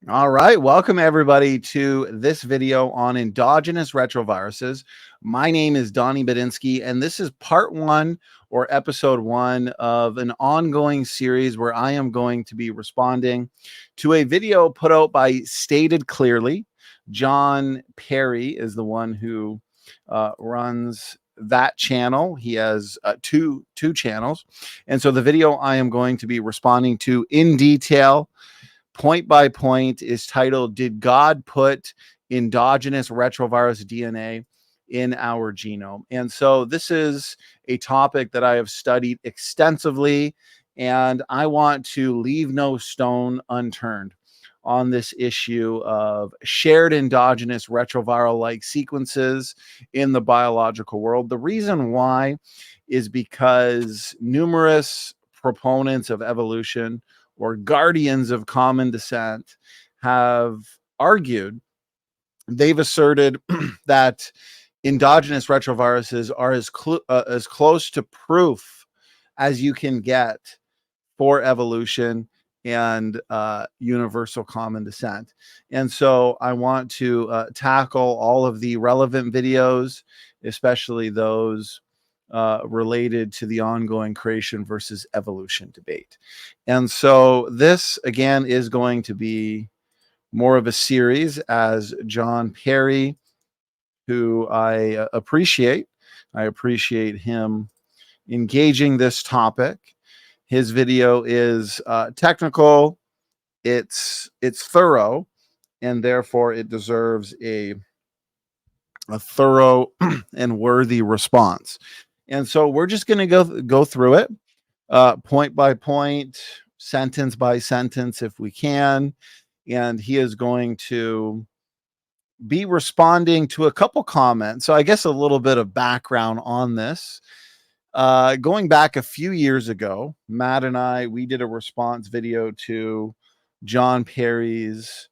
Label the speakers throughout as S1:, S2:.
S1: All right, welcome everybody to this video on endogenous retroviruses. My name is Donny Badinsky, and this is part one or episode one of an ongoing series where I am going to be responding to a video put out by Stated Clearly. Jon Perry is the one who runs that channel. He has two channels, and so the video I am going to be responding to in detail, point by point, is titled, Did God Put Endogenous Retrovirus DNA in Our Genome? And so this is a topic that I have studied extensively, and I want to leave no stone unturned on this issue of shared endogenous retroviral-like sequences in the biological world. The reason why is because numerous proponents of evolution or guardians of common descent have argued, they've asserted that endogenous retroviruses are as close to proof as you can get for evolution and universal common descent. And so I want to tackle all of the relevant videos, especially those related to the ongoing creation versus evolution debate. And so this, again, is going to be more of a series, as Jon Perry, who I appreciate him engaging this topic. His video is technical, it's thorough, and therefore it deserves a thorough and worthy response. And so we're just going to go through it point by point, sentence by sentence, if we can. And he is going to be responding to a couple comments. So I guess a little bit of background on this. Going back a few years ago, Matt and we did a response video to Jon Perry's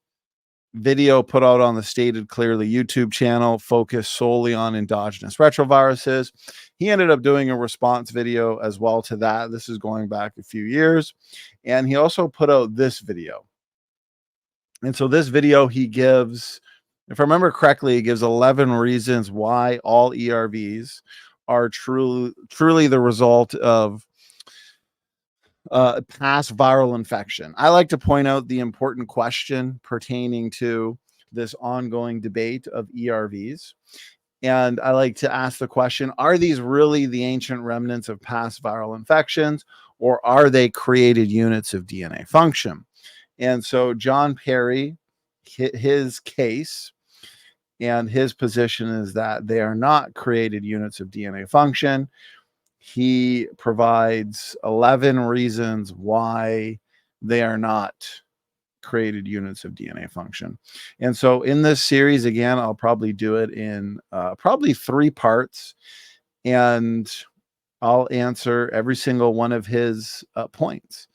S1: video put out on the Stated Clearly YouTube channel, focused solely on endogenous retroviruses. He ended up doing a response video as well to that. This is going back a few years. And he also put out this video. And so this video, he gives, if I remember correctly, he gives 11 reasons why all ERVs are truly the result of past viral infection. I like to point out the important question pertaining to this ongoing debate of ERVs. And I like to ask the question, are these really the ancient remnants of past viral infections, or are they created units of DNA function? And so Jon Perry, his case and his position is that they are not created units of DNA function. He provides 11 reasons why they are not created units of DNA function. And so in this series, again, I'll probably do it in probably 3 parts, and I'll answer every single one of his points.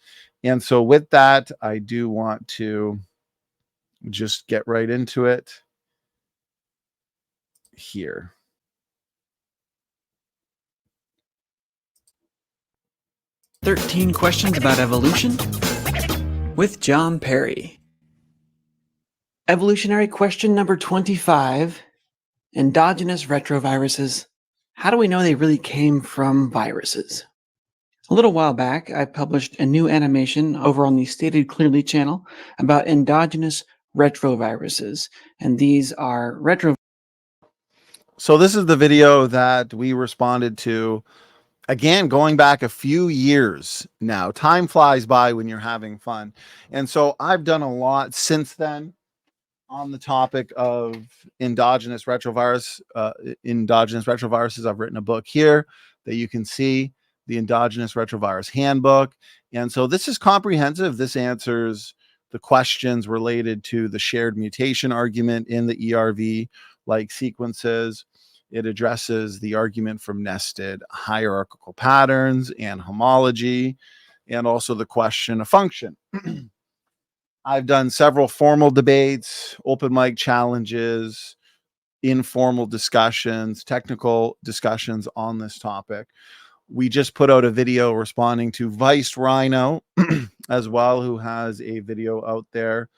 S1: And so with that, I do want to just get right into it here.
S2: "13 Questions About Evolution" with Jon Perry. Evolutionary question number 25. Endogenous retroviruses. How do we know they really came from viruses? A little while back, I published a new animation over on the Stated Clearly channel about endogenous retroviruses, and these are
S1: So this is the video that we responded to, again, going back a few years now. Time flies by when you're having fun. And so I've done a lot since then on the topic of endogenous retroviruses. I've written a book here that you can see, the Endogenous Retrovirus Handbook. And so this is comprehensive. This answers the questions related to the shared mutation argument in the ERV like sequences. It addresses the argument from nested hierarchical patterns and homology, and also the question of function. I've done several formal debates, open mic challenges, informal discussions, technical discussions on this topic. We just put out a video responding to Vice Rhino as well, who has a video out there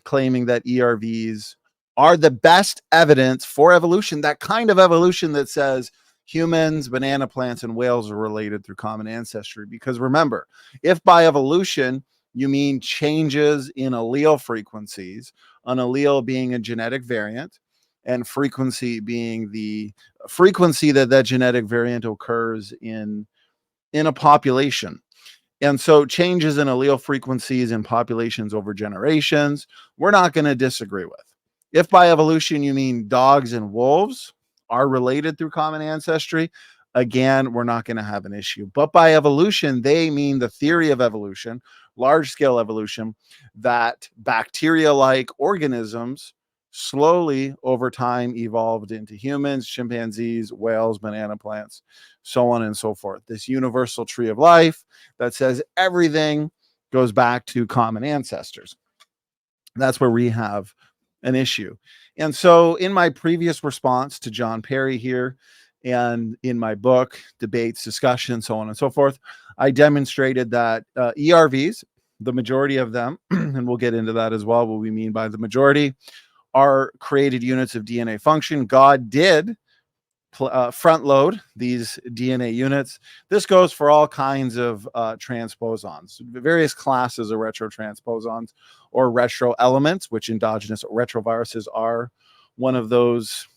S1: claiming that ERVs are the best evidence for evolution, that kind of evolution that says humans, banana plants, and whales are related through common ancestry. Because remember, if by evolution you mean changes in allele frequencies, an allele being a genetic variant, and frequency being the frequency that that genetic variant occurs in a population. And so changes in allele frequencies in populations over generations, we're not going to disagree with. If by evolution you mean dogs and wolves are related through common ancestry, again, we're not going to have an issue. But by evolution, they mean the theory of evolution, large scale evolution, that bacteria like organisms slowly over time evolved into humans, chimpanzees, whales, banana plants, so on and so forth. This universal tree of life that says everything goes back to common ancestors. That's where we have an issue. And so in my previous response to Jon Perry here, and in my book, debates, discussion, so on and so forth, I demonstrated that ERVs, the majority of them, and we'll get into that as well, what we mean by the majority, are created units of DNA function. God did front load these DNA units. This goes for all kinds of transposons, various classes of retrotransposons or retro elements, which endogenous retroviruses are one of those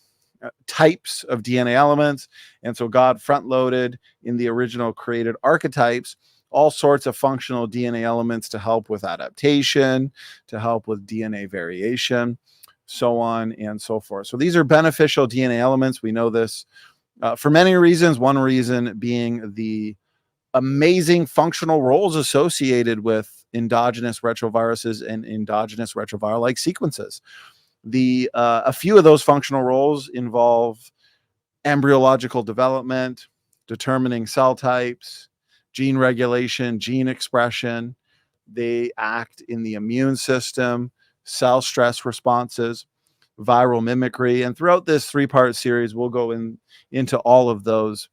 S1: types of DNA elements. And so God front loaded in the original created archetypes all sorts of functional DNA elements to help with adaptation, to help with DNA variation, so on and so forth. So these are beneficial DNA elements. We know this for many reasons. One reason being the amazing functional roles associated with endogenous retroviruses and endogenous retroviral-like sequences. A few of those functional roles involve embryological development, determining cell types, gene regulation, gene expression. They act in the immune system, cell stress responses, viral mimicry. And throughout this 3-part series, we'll go into all of those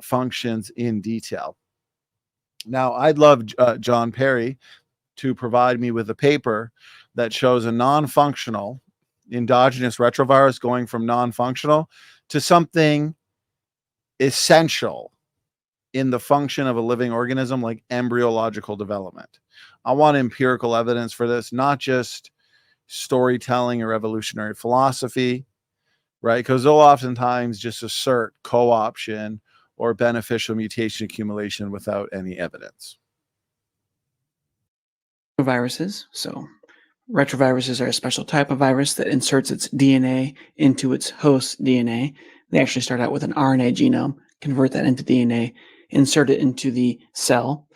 S1: functions in detail. Now, I'd love Jon Perry to provide me with a paper that shows a non-functional endogenous retrovirus going from non-functional to something essential in the function of a living organism, like embryological development. I want empirical evidence for this, not just storytelling or evolutionary philosophy, right? Because they'll oftentimes just assert co-option or beneficial mutation accumulation without any evidence.
S2: Viruses. So retroviruses are a special type of virus that inserts its DNA into its host DNA. They actually start out with an RNA genome, convert that into DNA, insert it into the cell.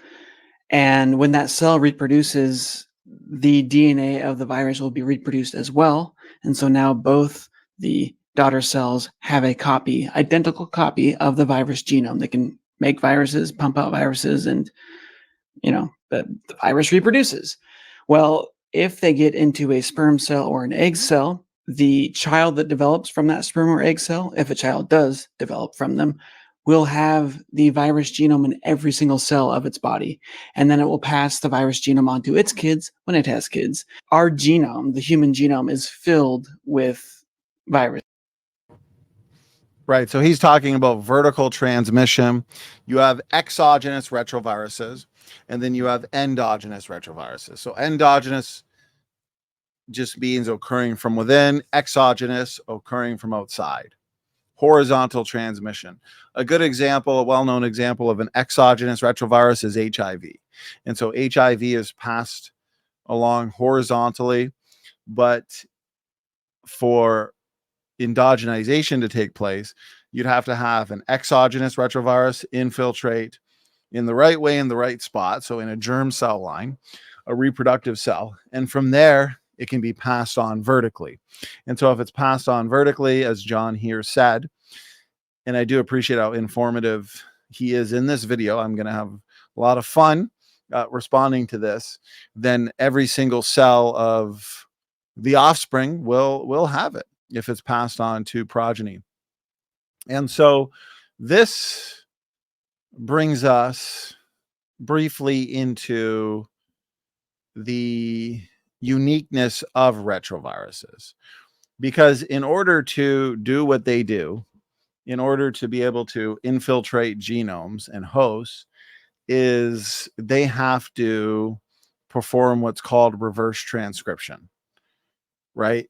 S2: And when that cell reproduces, the DNA of the virus will be reproduced as well. And so now both the daughter cells have a copy, identical copy of the virus genome. They can make viruses, pump out viruses, and the virus reproduces. Well, if they get into a sperm cell or an egg cell, the child that develops from that sperm or egg cell, if a child does develop from them, will have the virus genome in every single cell of its body. And then it will pass the virus genome on to its kids when it has kids. Our genome, the human genome, is filled with virus.
S1: Right. So he's talking about vertical transmission. You have exogenous retroviruses, and then you have endogenous retroviruses. So endogenous just means occurring from within, exogenous occurring from outside. Horizontal transmission. A good example, a well-known example of an exogenous retrovirus is HIV. And so HIV is passed along horizontally, but for endogenization to take place, you'd have to have an exogenous retrovirus infiltrate in the right way, in the right spot. So in a germ cell line, a reproductive cell. And from there, it can be passed on vertically. And so if it's passed on vertically, as Jon here said, and I do appreciate how informative he is in this video, I'm going to have a lot of fun responding to this, then every single cell of the offspring will have it if it's passed on to progeny. And so this brings us briefly into the uniqueness of retroviruses. Because in order to do what they do, in order to be able to infiltrate genomes and hosts, is they have to perform what's called reverse transcription, right?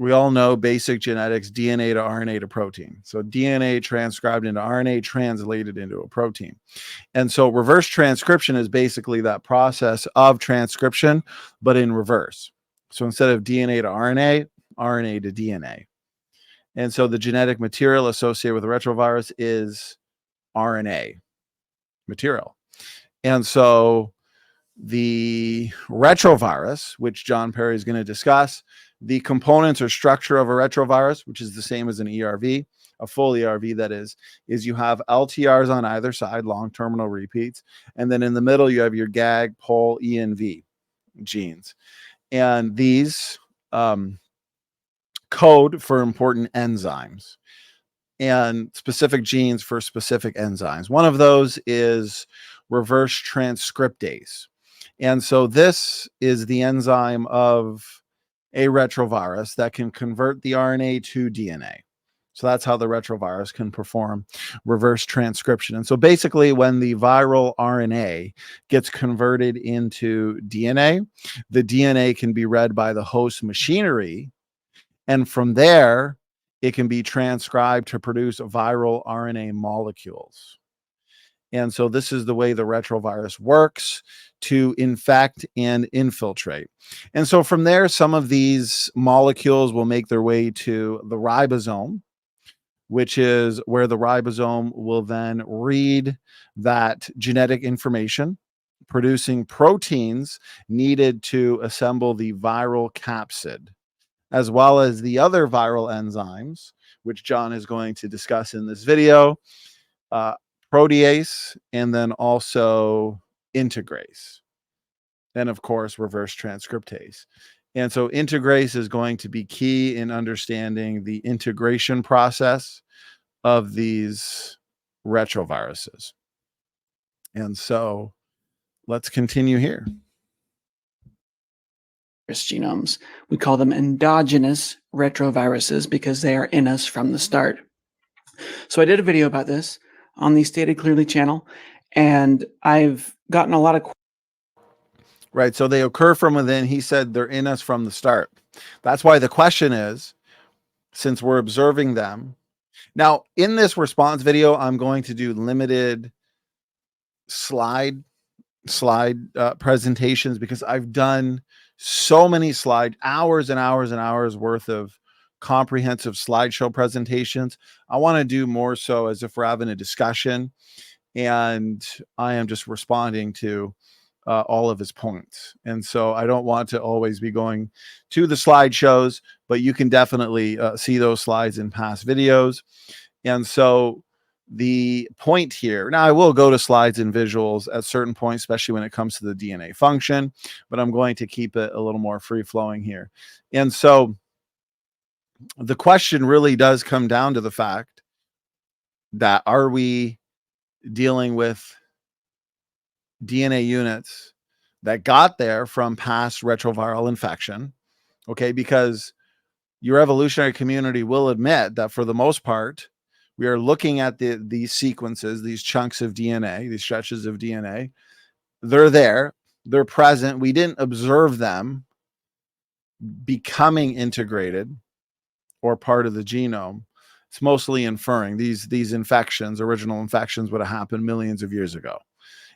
S1: We all know basic genetics, DNA to RNA to protein. So DNA transcribed into RNA translated into a protein. And so reverse transcription is basically that process of transcription, but in reverse. So instead of DNA to RNA, RNA to DNA. And so the genetic material associated with a retrovirus is RNA material. And so the retrovirus, which Jon Perry is going to discuss, the components or structure of a retrovirus, which is the same as an ERV, a full ERV that is you have LTRs on either side, long terminal repeats, and then in the middle you have your GAG, POL, ENV genes. And these code for important enzymes and specific genes for specific enzymes. One of those is reverse transcriptase. And so this is the enzyme of a retrovirus that can convert the RNA to DNA. So that's how the retrovirus can perform reverse transcription. And so basically, when the viral RNA gets converted into DNA, the DNA can be read by the host machinery. And from there, it can be transcribed to produce viral RNA molecules. And so this is the way the retrovirus works to infect and infiltrate. And so from there, some of these molecules will make their way to the ribosome, which is where the ribosome will then read that genetic information, producing proteins needed to assemble the viral capsid, as well as the other viral enzymes, which Jon is going to discuss in this video, protease, and then also integrase. Then, of course, reverse transcriptase. And so integrase is going to be key in understanding the integration process of these retroviruses. And so let's continue here.
S2: Genomes. We call them endogenous retroviruses because they are in us from the start. So I did a video about this on the Stated Clearly channel, and I've gotten a lot of
S1: right. So they occur from within. He said they're in us from the start. That's why the question is, since we're observing them. Now, in this response video, I'm going to do limited slide presentations because I've done so many hours and hours and hours worth of comprehensive slideshow presentations. I want to do more so as if we're having a discussion and I am just responding to all of his points. And so I don't want to always be going to the slideshows, but you can definitely see those slides in past videos. And so the point here, now I will go to slides and visuals at certain points, especially when it comes to the DNA function, but I'm going to keep it a little more free flowing here. And so the question really does come down to the fact that are we dealing with DNA units that got there from past retroviral infection? Okay, because your evolutionary community will admit that for the most part, we are looking at these sequences, these chunks of DNA, these stretches of DNA. They're there, they're present. We didn't observe them becoming integrated or part of the genome. It's mostly inferring these infections, original infections would have happened millions of years ago.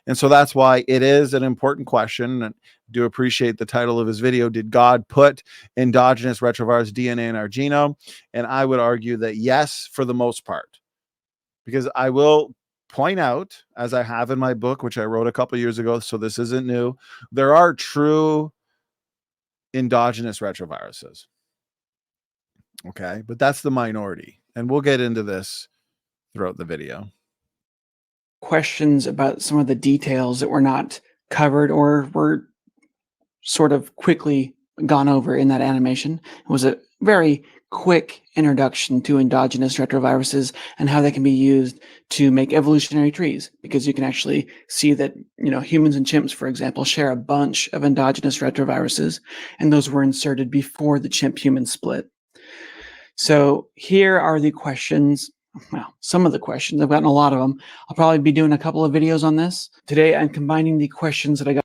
S1: And so that's why it is an important question. And I do appreciate the title of his video. Did God put endogenous retrovirus DNA in our genome? And I would argue that yes, for the most part, because I will point out, as I have in my book, which I wrote a couple years ago, so this isn't new, there are true endogenous retroviruses. Okay, but that's the minority. And we'll get into this throughout the video.
S2: questions about some of the details that were not covered or were sort of quickly gone over in that animation. It was a very quick introduction to endogenous retroviruses and how they can be used to make evolutionary trees, because you can actually see that, humans and chimps, for example, share a bunch of endogenous retroviruses, and those were inserted before the chimp-human split. So here are the questions. Well, some of the questions. I've gotten a lot of them. I'll probably be doing a couple of videos on this. Today, I'm combining the questions that I got.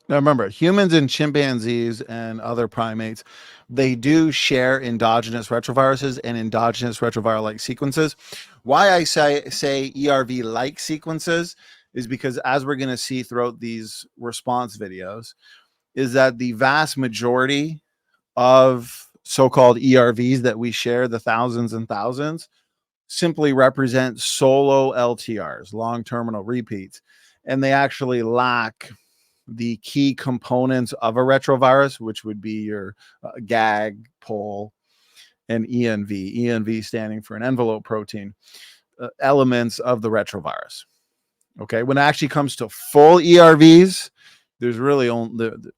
S1: Now remember, humans and chimpanzees and other primates, they do share endogenous retroviruses and endogenous retroviral-like sequences. Why I say ERV-like sequences is because, as we're going to see throughout these response videos, is that the vast majority of so-called ERVs that we share, the thousands and thousands, simply represent solo LTRs, long terminal repeats, and they actually lack the key components of a retrovirus, which would be your GAG, POL, and ENV. ENV standing for an envelope protein, elements of the retrovirus. Okay, when it actually comes to full ERVs, there's really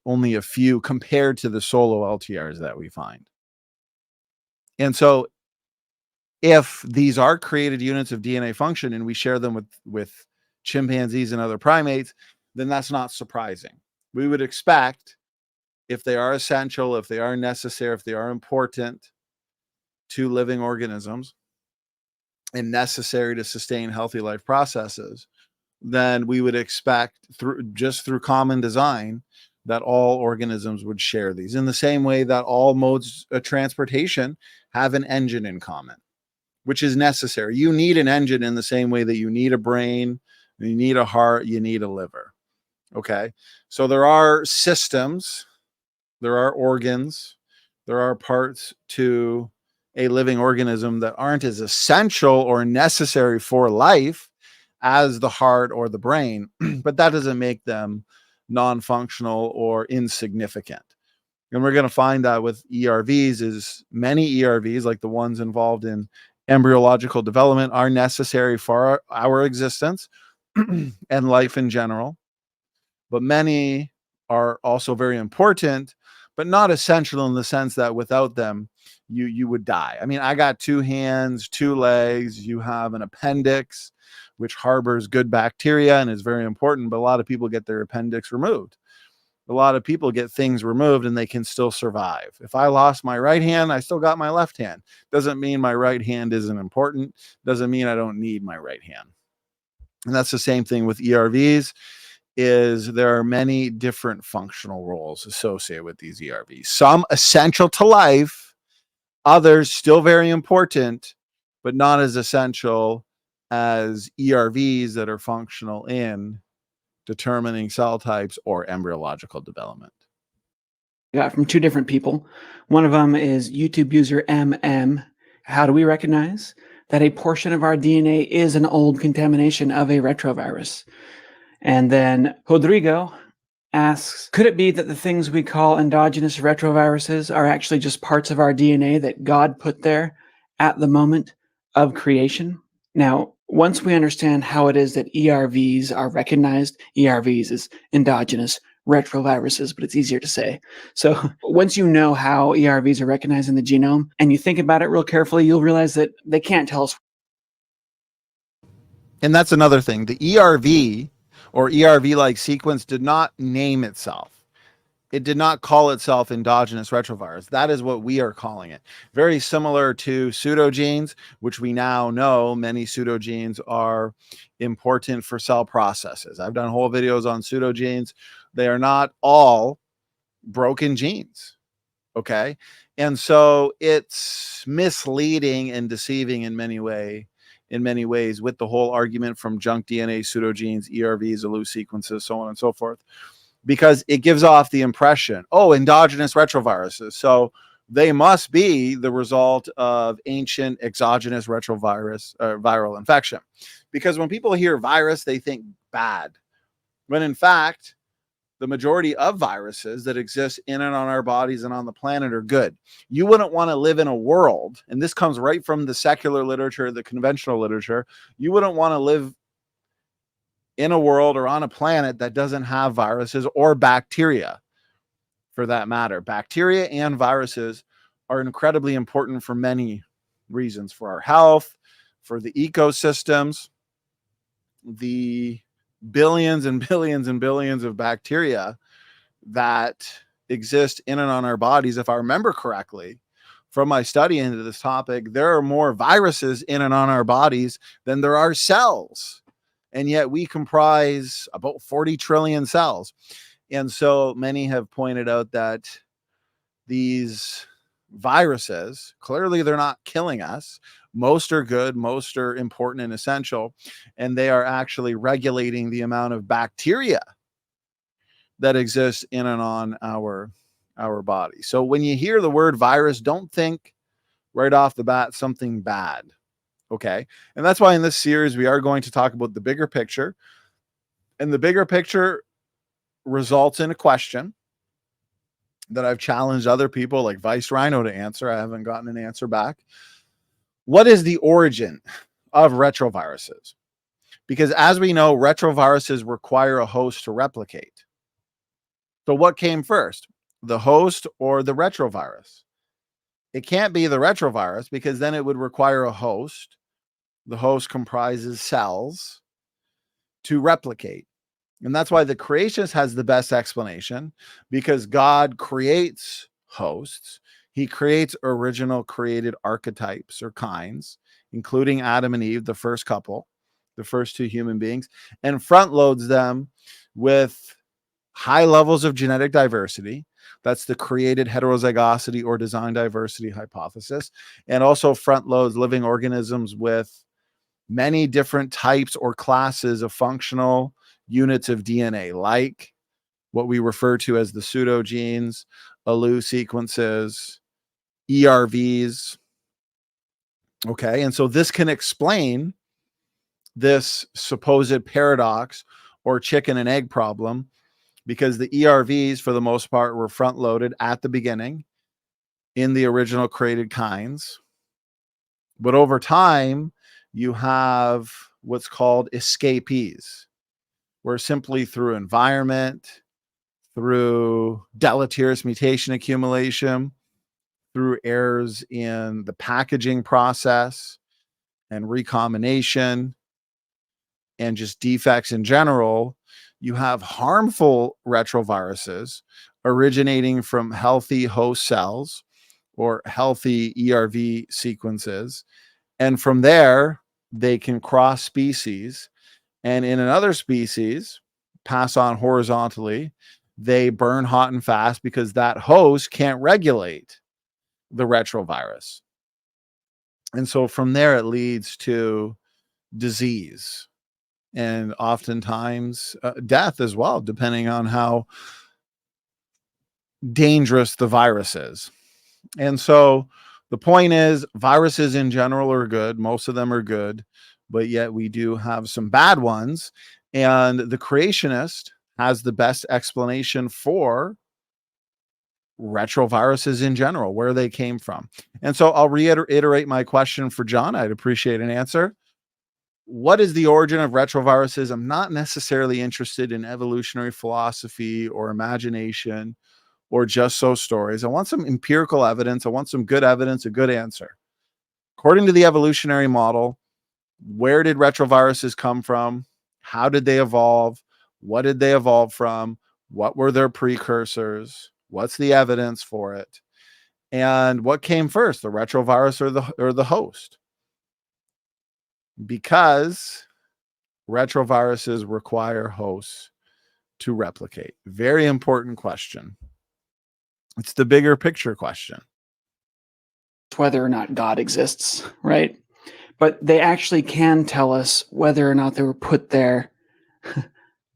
S1: only a few compared to the solo LTRs that we find. And so if these are created units of DNA function and we share them with chimpanzees and other primates, then that's not surprising. We would expect, if they are essential, if they are necessary, if they are important to living organisms and necessary to sustain healthy life processes, then we would expect through common design that all organisms would share these, in the same way that all modes of transportation have an engine in common, which is necessary. You need an engine in the same way that you need a brain, you need a heart, you need a liver. Okay, so there are systems, there are organs, there are parts to a living organism that aren't as essential or necessary for life as the heart or the brain, but that doesn't make them non-functional or insignificant. And we're going to find that with ERVs, is many ERVs, like the ones involved in embryological development, are necessary for our existence and life in general. But many are also very important, but not essential in the sense that without them, you would die. I mean, I got 2 hands, 2 legs. You have an appendix, which harbors good bacteria and is very important, but a lot of people get their appendix removed. A lot of people get things removed and they can still survive. If I lost my right hand, I still got my left hand. Doesn't mean my right hand isn't important. Doesn't mean I don't need my right hand. And that's the same thing with ERVs. Is there are many different functional roles associated with these ERVs. Some essential to life, others still very important, but not as essential as ERVs that are functional in determining cell types or embryological development.
S2: I got from 2 different people. One of them is YouTube user MM. How do we recognize that a portion of our DNA is an old contamination of a retrovirus? And then Rodrigo asks, could it be that the things we call endogenous retroviruses are actually just parts of our DNA that God put there at the moment of creation? Now, once we understand how it is that ERVs are recognized, ERVs is endogenous retroviruses, but it's easier to say. So once you know how ERVs are recognized in the genome and you think about it real carefully, you'll realize that they can't tell us.
S1: And that's another thing. The ERV or ERV-like sequence did not name itself. It did not call itself endogenous retrovirus. That is what we are calling it. Very similar to pseudogenes, which we now know many pseudogenes are important for cell processes. I've done whole videos on pseudogenes. They are not all broken genes. Okay. And so it's misleading and deceiving in many ways with the whole argument from junk DNA, pseudogenes, ERVs, loose sequences, so on and so forth, because it gives off the impression, oh, endogenous retroviruses, so they must be the result of ancient exogenous retrovirus viral infection. Because when people hear virus, they think bad, when in fact, the majority of viruses that exist in and on our bodies and on the planet are good. You wouldn't want to live in a world, and this comes right from the secular literature, the conventional literature, you wouldn't want to live in a world or on a planet that doesn't have viruses or bacteria. for that matter. Bacteria and viruses are incredibly important for many reasons, for our health, for the ecosystems, the billions and billions and billions of bacteria that exist in and on our bodies. If I remember correctly from my study into this topic, there are more viruses in and on our bodies than there are cells. And yet we comprise about 40 trillion cells. And so many have pointed out that these viruses, clearly they're not killing us. Most are good, most are important and essential, and they are actually regulating the amount of bacteria that exists in and on our body. So when you hear the word virus, don't think right off the bat something bad. Okay? And that's why in this series we are going to talk about the bigger picture. And the bigger picture results in a question that I've challenged other people like Vice Rhino to answer. I haven't gotten an answer back. What is the origin of retroviruses? Because as we know, retroviruses require a host to replicate. So what came first, the host or the retrovirus? It can't be the retrovirus because then it would require a host. The host comprises cells to replicate. And that's why the creationist has the best explanation, because God creates hosts. He creates original created archetypes or kinds, including Adam and Eve, the first couple, the first two human beings, and front loads them with high levels of genetic diversity. That's the created heterozygosity or design diversity hypothesis. And also front loads living organisms with many different types or classes of functional units of DNA, like what we refer to as the pseudogenes, ALU sequences, ERVs. Okay, and so this can explain this supposed paradox or chicken and egg problem, because the ERVs, for the most part, were front loaded at the beginning in the original created kinds. But over time, you have what's called escapees, where simply through environment, through deleterious mutation accumulation, through errors in the packaging process and recombination, and just defects in general, you have harmful retroviruses originating from healthy host cells or healthy ERV sequences. And from there, they can cross species. And in another species, pass on horizontally, they burn hot and fast because that host can't regulate the retrovirus. And so from there, it leads to disease and oftentimes death as well, depending on how dangerous the virus is. And so the point is, viruses in general are good. Most of them are good, but yet we do have some bad ones. And the creationist has the best explanation for retroviruses in general, where they came from. And so I'll reiterate my question for Jon. I'd appreciate an answer. What is the origin of retroviruses? I'm not necessarily interested in evolutionary philosophy or imagination or just so stories. I want some empirical evidence. I want some good evidence, a good answer. According to the evolutionary model, where did retroviruses come from? How did they evolve? What did they evolve from? What were their precursors? What's the evidence for it? And what came first, the retrovirus or the host? Because retroviruses require hosts to replicate. Very important question. It's the bigger picture question.
S2: Whether or not God exists, right? But they actually can tell us whether or not they were put there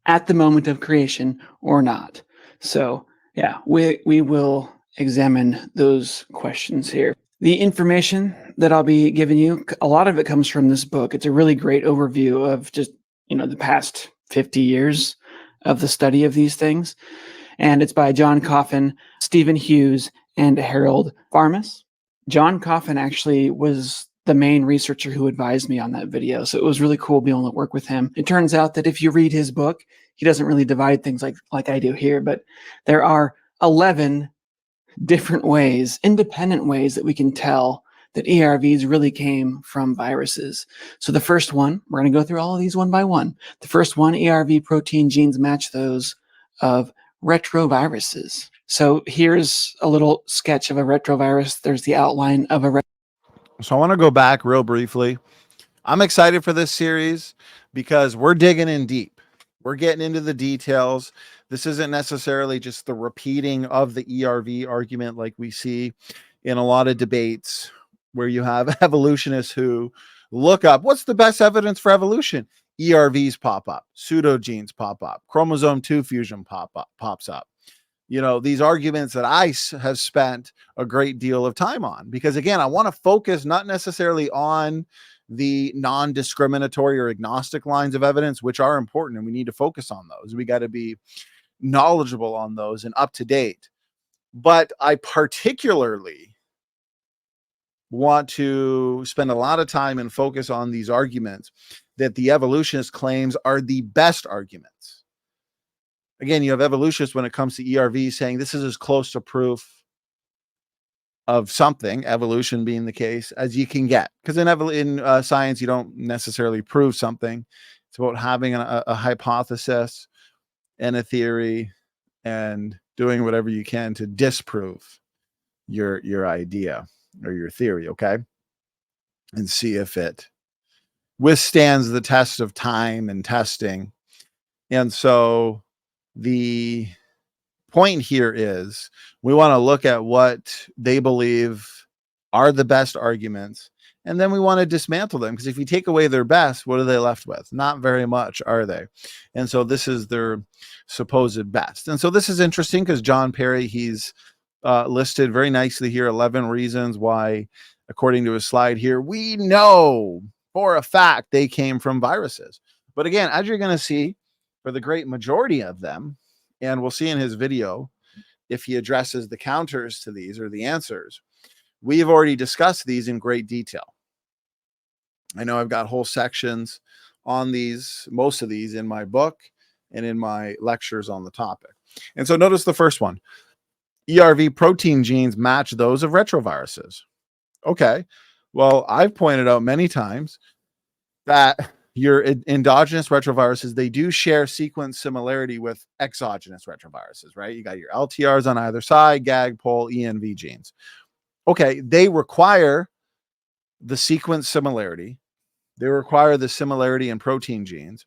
S2: at the moment of creation or not. So yeah, we will examine those questions here. The information that I'll be giving you, a lot of it comes from this book. It's a really great overview of just, the past 50 years of the study of these things. And it's by John Coffin, Stephen Hughes, and Harold Farmas. John Coffin actually was the main researcher who advised me on that video. So it was really cool being able to work with him. It turns out that if you read his book, he doesn't really divide things like I do here, but there are 11 different ways, independent ways that we can tell that ERVs really came from viruses. So the first one, we're going to go through all of these one by one. The first one, ERV protein genes match those of retroviruses. So here's a little sketch of a retrovirus. There's the outline of a
S1: So I want to go back real briefly. I'm excited for this series because we're digging in deep. We're getting into the details. This isn't necessarily just the repeating of the ERV argument like we see in a lot of debates where you have evolutionists who look up what's the best evidence for evolution. ERVs pop up, pseudogenes pop up, chromosome 2 fusion pops up. You know, these arguments that I have spent a great deal of time on, because again, I want to focus not necessarily on the non-discriminatory or agnostic lines of evidence, which are important, and we need to focus on those. We got to be knowledgeable on those and up to date. But I particularly want to spend a lot of time and focus on these arguments that the evolutionist claims are the best arguments. Again, you have evolutionists when it comes to ERV saying this is as close to proof of something, evolution being the case, as you can get. Because in science, you don't necessarily prove something. It's about having a hypothesis and a theory and doing whatever you can to disprove your idea or your theory, okay? And see if it withstands the test of time and testing. And so the point here is we want to look at what they believe are the best arguments, and then we want to dismantle them, because if you take away their best, what are they left with? Not very much, are they? And so this is their supposed best. And so this is interesting because Jon Perry, he's listed very nicely here 11 reasons why, according to his slide here, we know for a fact they came from viruses. But again, as you're going to see, for the great majority of them, and we'll see in his video if he addresses the counters to these or the answers, we've already discussed these in great detail. I know I've got whole sections on these, most of these in my book and in my lectures on the topic. And so notice the first one. ERV protein genes match those of retroviruses. Okay, well, I've pointed out many times that your endogenous retroviruses, they do share sequence similarity with exogenous retroviruses, right? You got your LTRs on either side, GAG, POL, ENV genes. Okay, they require the sequence similarity. They require the similarity in protein genes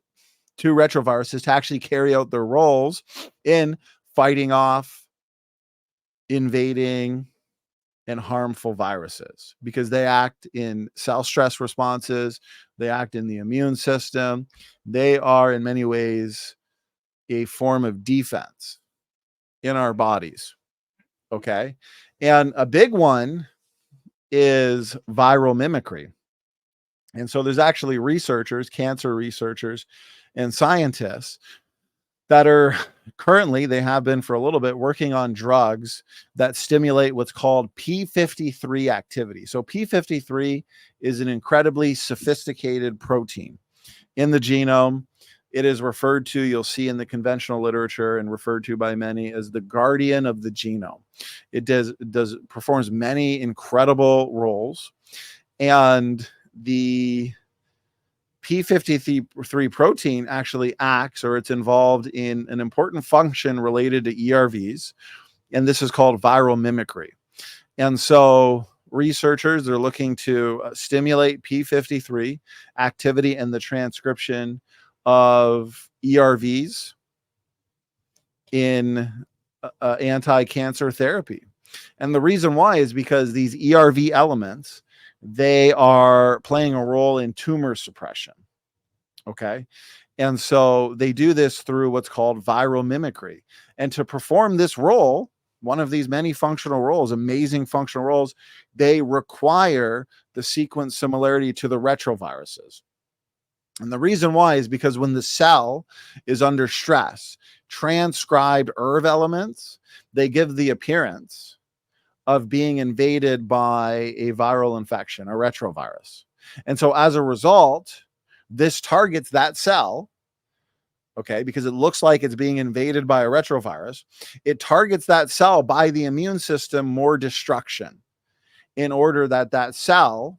S1: to retroviruses to actually carry out their roles in fighting off, invading, and harmful viruses, because they act in cell stress responses, they act in the immune system, they are in many ways a form of defense in our bodies. Okay, and a big one is viral mimicry. And so there's actually researchers, cancer researchers and scientists that are currently, they have been for a little bit, working on drugs that stimulate what's called p53 activity. So p53 is an incredibly sophisticated protein in the genome. It is referred to, you'll see in the conventional literature, and referred to by many as the guardian of the genome. It performs many incredible roles, and the p53 protein actually acts, or it's involved in an important function related to ERVs, and this is called viral mimicry. And so researchers are looking to stimulate p53 activity and the transcription of ERVs in anti-cancer therapy. And the reason why is because these ERV elements, they are playing a role in tumor suppression. Okay. And so they do this through what's called viral mimicry. And to perform this role, one of these many functional roles, amazing functional roles, they require the sequence similarity to the retroviruses. And the reason why is because when the cell is under stress, transcribed ERV elements, they give the appearance of being invaded by a viral infection, a retrovirus. And so as a result, this targets that cell okay, because it looks like it's being invaded by a retrovirus, it targets that cell by the immune system more destruction in order that that cell,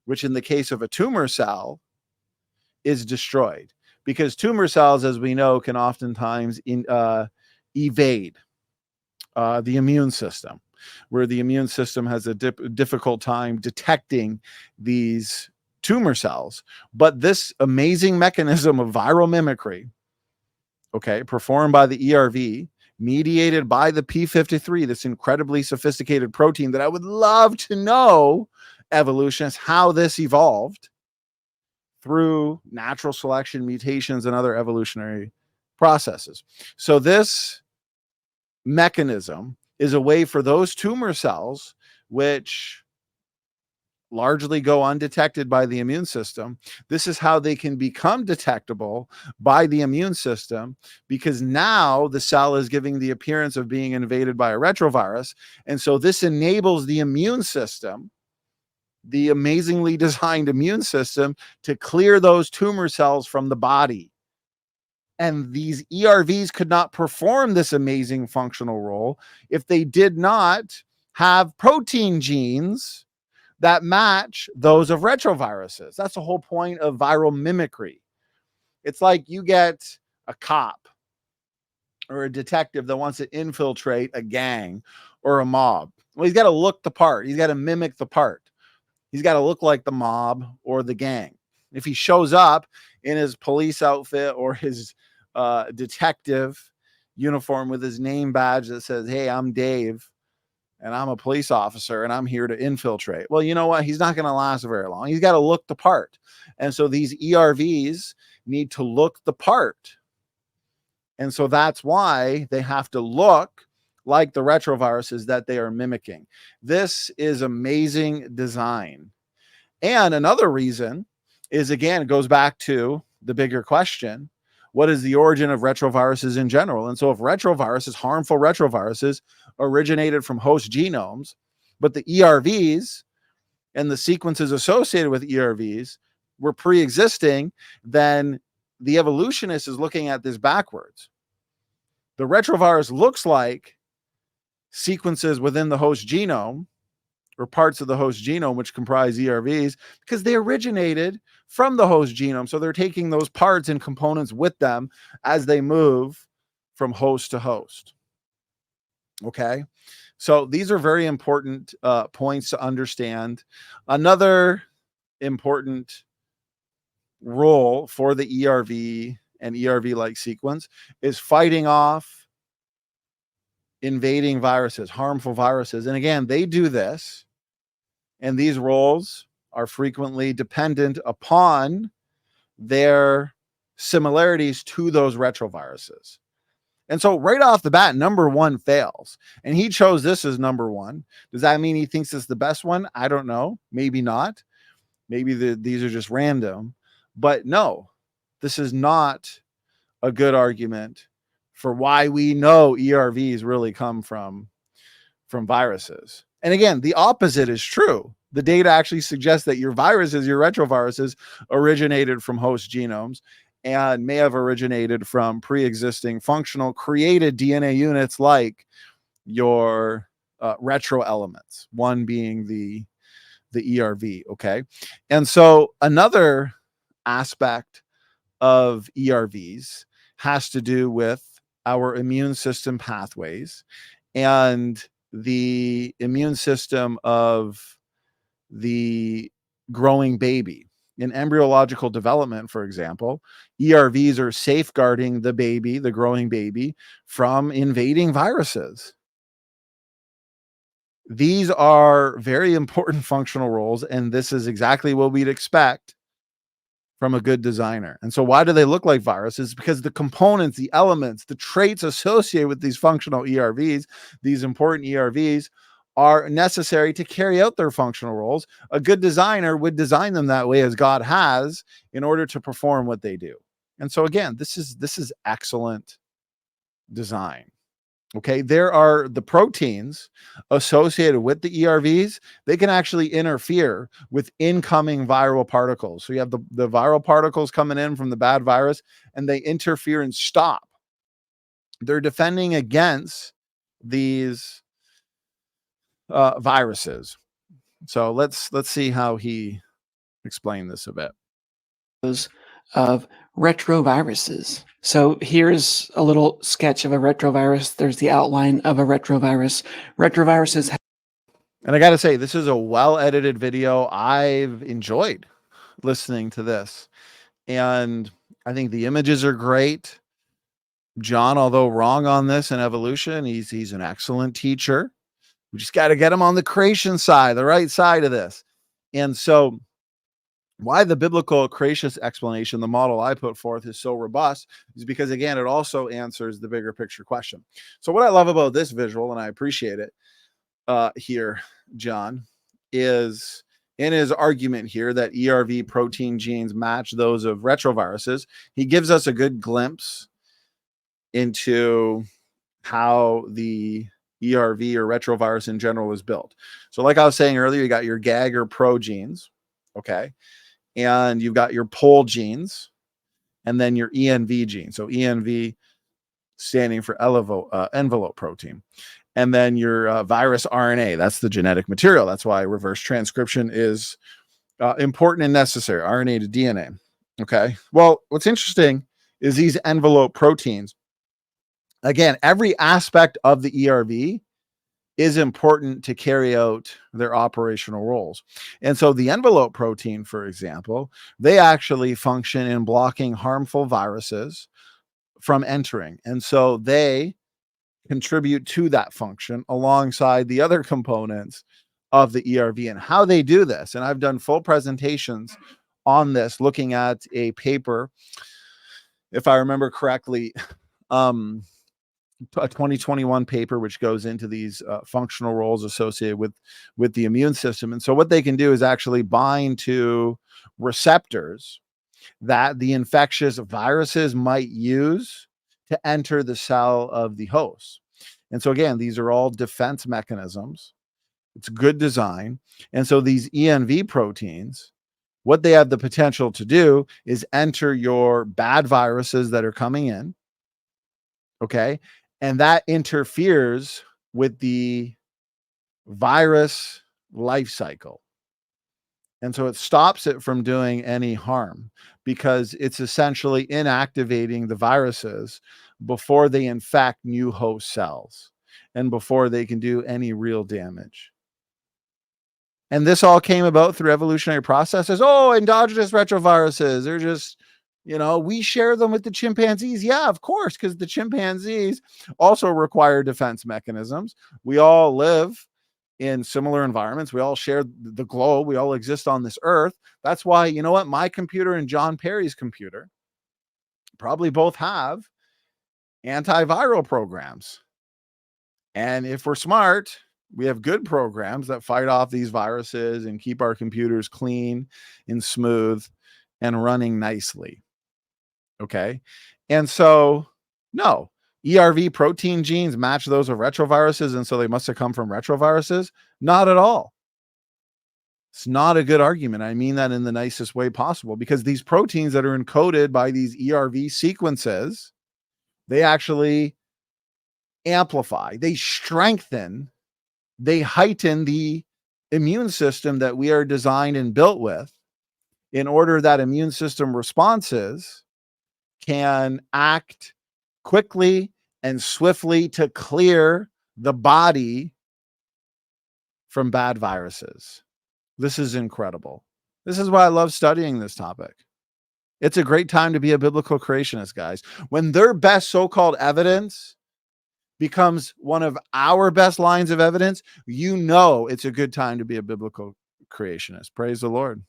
S1: which in the case of a tumor cell, is destroyed. Because tumor cells, as we know, can oftentimes evade the immune system, where the immune system has a difficult time detecting these tumor cells. But this amazing mechanism of viral mimicry, okay, performed by the ERV, mediated by the P53, this incredibly sophisticated protein that I would love to know, evolutionists, how this evolved through natural selection, mutations, and other evolutionary processes. So this mechanism is a way for those tumor cells, which largely go undetected by the immune system. This is how they can become detectable by the immune system, because now the cell is giving the appearance of being invaded by a retrovirus. And so this enables the immune system, the amazingly designed immune system, to clear those tumor cells from the body. And these ERVs could not perform this amazing functional role if they did not have protein genes that match those of retroviruses. That's the whole point of viral mimicry. It's like you get a cop or a detective that wants to infiltrate a gang or a mob. Well, he's got to look the part. He's got to mimic the part. He's got to look like the mob or the gang. If he shows up in his police outfit or his detective uniform with his name badge that says, "Hey, I'm Dave, and I'm a police officer, and I'm here to infiltrate," well, you know what? He's not going to last very long. He's got to look the part. And so these ERVs need to look the part. And so that's why they have to look like the retroviruses that they are mimicking. This is amazing design. And another reason is, again, it goes back to the bigger question: what is the origin of retroviruses in general? And so if retroviruses, harmful retroviruses, originated from host genomes, but the ERVs and the sequences associated with ERVs were pre-existing, then the evolutionist is looking at this backwards. The retrovirus looks like sequences within the host genome, or parts of the host genome which comprise ERVs, because they originated from the host genome. So they're taking those parts and components with them as they move from host to host. Okay. So these are very important points to understand. Another important role for the ERV and ERV-like sequence is fighting off invading viruses, harmful viruses. And again, they do this, and these roles are frequently dependent upon their similarities to those retroviruses. And so right off the bat, number one fails. And he chose this as number one. Does that mean he thinks it's the best one? I don't know. Maybe not. Maybe these are just random. But no, this is not a good argument for why we know ERVs really come from viruses. And again, the opposite is true. The data actually suggests that your viruses, your retroviruses, originated from host genomes and may have originated from pre-existing functional created DNA units like your retro elements, one being the ERV. Okay. And so another aspect of ERVs has to do with our immune system pathways and the immune system of the growing baby. In embryological development, for example, ERVs are safeguarding the baby, the growing baby, from invading viruses. These are very important functional roles, and this is exactly what we'd expect from a good designer. And so why do they look like viruses? Because the components, the elements, the traits associated with these functional ERVs, these important ERVs, are necessary to carry out their functional roles. A good designer would design them that way, as God has, in order to perform what they do. And so again, this is excellent design. Okay, there are the proteins associated with the ERVs. They can actually interfere with incoming viral particles. So you have the viral particles coming in from the bad virus, and they interfere and stop. They're defending against these viruses. So let's see how he explained this a bit.
S2: Of retroviruses. So here's a little sketch of a retrovirus. There's the outline of a retrovirus. Retroviruses.
S1: And I got to say, this is a well-edited video. I've enjoyed listening to this. And I think the images are great. Jon, although wrong on this in evolution, he's an excellent teacher. We just got to get him on the creation side, the right side of this. And so why the biblical creationist explanation, the model I put forth, is so robust is because, again, it also answers the bigger picture question. So what I love about this visual, and I appreciate it here, Jon, is in his argument here that ERV protein genes match those of retroviruses, he gives us a good glimpse into how the ERV or retrovirus in general is built. So like I was saying earlier, you got your GAG or pro genes, okay? And you've got your pol genes, and then your ENV gene. So ENV standing for envelope protein. And then your virus RNA, that's the genetic material. That's why reverse transcription is important and necessary, RNA to DNA. Okay. Well, what's interesting is these envelope proteins. Again, every aspect of the ERV is important to carry out their operational roles. And so the envelope protein, for example, they actually function in blocking harmful viruses from entering. And so they contribute to that function alongside the other components of the ERV and how they do this. And I've done full presentations on this, looking at a paper, if I remember correctly, a 2021 paper which goes into these functional roles associated with the immune system. And so what they can do is actually bind to receptors that the infectious viruses might use to enter the cell of the host. And so again, these are all defense mechanisms. It's good design. And so these ENV proteins, what they have the potential to do is enter your bad viruses that are coming in. Okay. And that interferes with the virus life cycle. And so it stops it from doing any harm because it's essentially inactivating the viruses before they infect new host cells and before they can do any real damage. And this all came about through evolutionary processes. Oh, endogenous retroviruses. They're just, we share them with the chimpanzees. Yeah, of course, because the chimpanzees also require defense mechanisms. We all live in similar environments. We all share the globe. We all exist on this earth. That's why, my computer and Jon Perry's computer probably both have antiviral programs. And if we're smart, we have good programs that fight off these viruses and keep our computers clean and smooth and running nicely. Okay. And so, no, ERV protein genes match those of retroviruses. And so they must have come from retroviruses. Not at all. It's not a good argument. I mean that in the nicest way possible, because these proteins that are encoded by these ERV sequences, they actually amplify, they strengthen, they heighten the immune system that we are designed and built with, in order that immune system responses can act quickly and swiftly to clear the body from bad viruses. This is incredible. This is why I love studying this topic. It's a great time to be a biblical creationist, guys. When their best so-called evidence becomes one of our best lines of evidence, it's a good time to be a biblical creationist. Praise the Lord.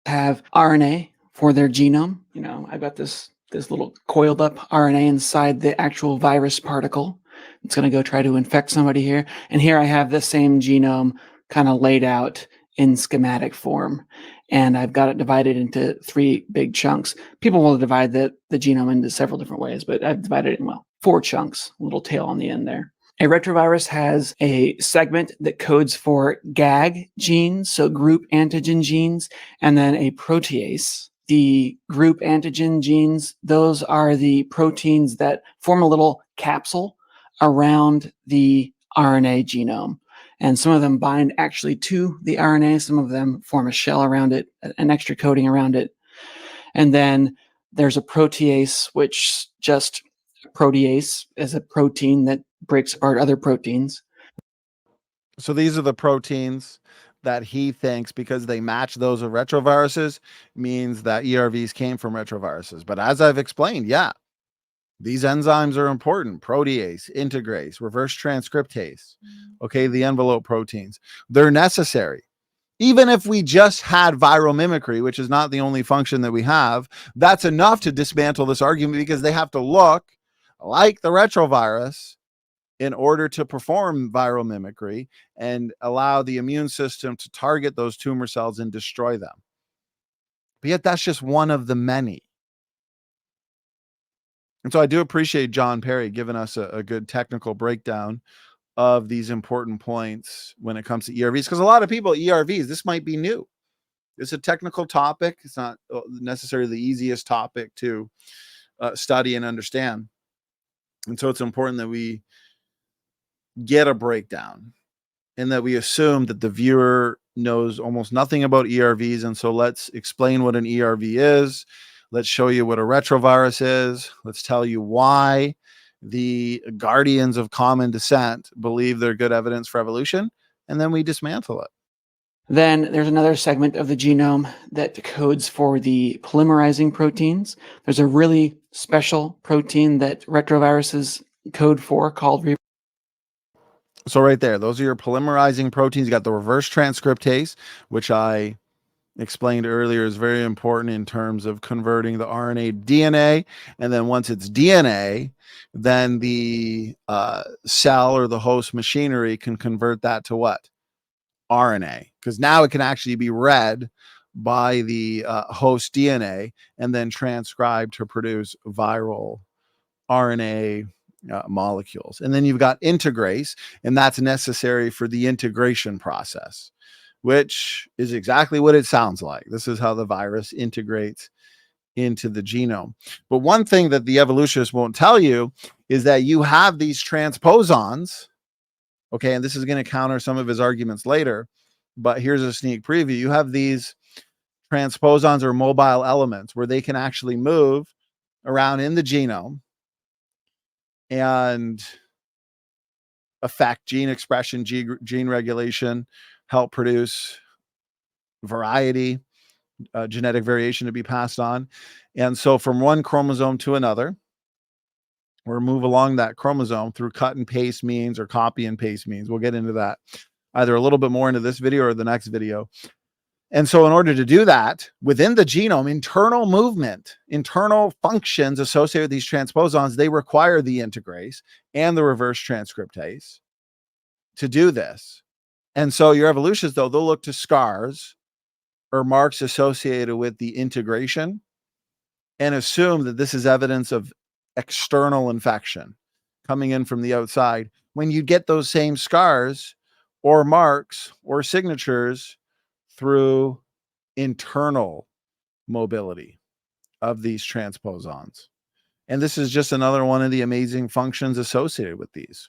S2: Have RNA for their genome. I've got this little coiled up RNA inside the actual virus particle. It's going to go try to infect somebody here. And here I have the same genome kind of laid out in schematic form. And I've got it divided into 3 big chunks. People will divide the genome into several different ways, but I've divided it in, 4 chunks, little tail on the end there. A retrovirus has a segment that codes for GAG genes, so group antigen genes, and then a protease. The group antigen genes, those are the proteins that form a little capsule around the RNA genome. And some of them bind actually to the RNA. Some of them form a shell around it, an extra coating around it. And then there's a protease, which just protease is a protein that breaks apart other proteins.
S1: So these are the proteins that he thinks, because they match those of retroviruses, means that ERVs came from retroviruses. But as I've explained, yeah, these enzymes are important. Protease, integrase, reverse transcriptase, okay, the envelope proteins. They're necessary. Even if we just had viral mimicry, which is not the only function that we have, that's enough to dismantle this argument, because they have to look like the retrovirus in order to perform viral mimicry and allow the immune system to target those tumor cells and destroy them. But yet that's just one of the many. And so I do appreciate Jon Perry giving us a good technical breakdown of these important points when it comes to ERVs, because a lot of people, ERVs, this might be new. It's a technical topic. It's not necessarily the easiest topic to study and understand. And so it's important that we get a breakdown and that we assume that the viewer knows almost nothing about ERVs. And so let's explain what an ERV is. Let's show you what a retrovirus is. Let's tell you why the guardians of common descent believe they're good evidence for evolution. And then we dismantle it.
S2: Then there's another segment of the genome that codes for the polymerizing proteins. There's a really special protein that retroviruses code for called.
S1: So right there, those are your polymerizing proteins. You got the reverse transcriptase, which I explained earlier is very important in terms of converting the RNA to DNA. And then once it's DNA, then the cell or the host machinery can convert that to what? RNA, because now it can actually be read by the host DNA and then transcribed to produce viral RNA molecules. And then you've got integrase, and that's necessary for the integration process, which is exactly what it sounds like. This is how the virus integrates into the genome. But one thing that the evolutionists won't tell you is that you have these transposons. Okay, and this is going to counter some of his arguments later, but here's a sneak preview. You have these transposons or mobile elements where they can actually move around in the genome and affect gene expression, gene regulation, help produce variety, genetic variation to be passed on. And so from one chromosome to another, or move along that chromosome through cut and paste means or copy and paste means. We'll get into that either a little bit more into this video or the next video. And so in order to do that within the genome, internal movement, internal functions associated with these transposons, they require the integrase and the reverse transcriptase to do this. And so your evolutionists, though, they'll look to scars or marks associated with the integration and assume that this is evidence of external infection coming in from the outside, when you get those same scars or marks or signatures through internal mobility of these transposons. And this is just another one of the amazing functions associated with these.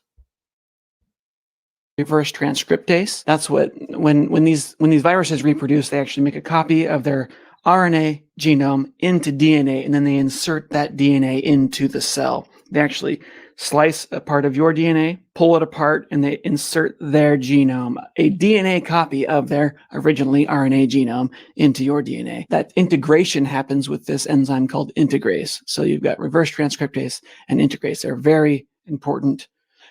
S2: Reverse transcriptase. That's what when these viruses reproduce, they actually make a copy of their RNA genome into DNA, and then they insert that DNA into the cell. They actually slice a part of your DNA, pull it apart, and they insert their genome, a DNA copy of their originally RNA genome, into your DNA. That integration happens with this enzyme called integrase. So you've got reverse transcriptase and integrase. They're very important.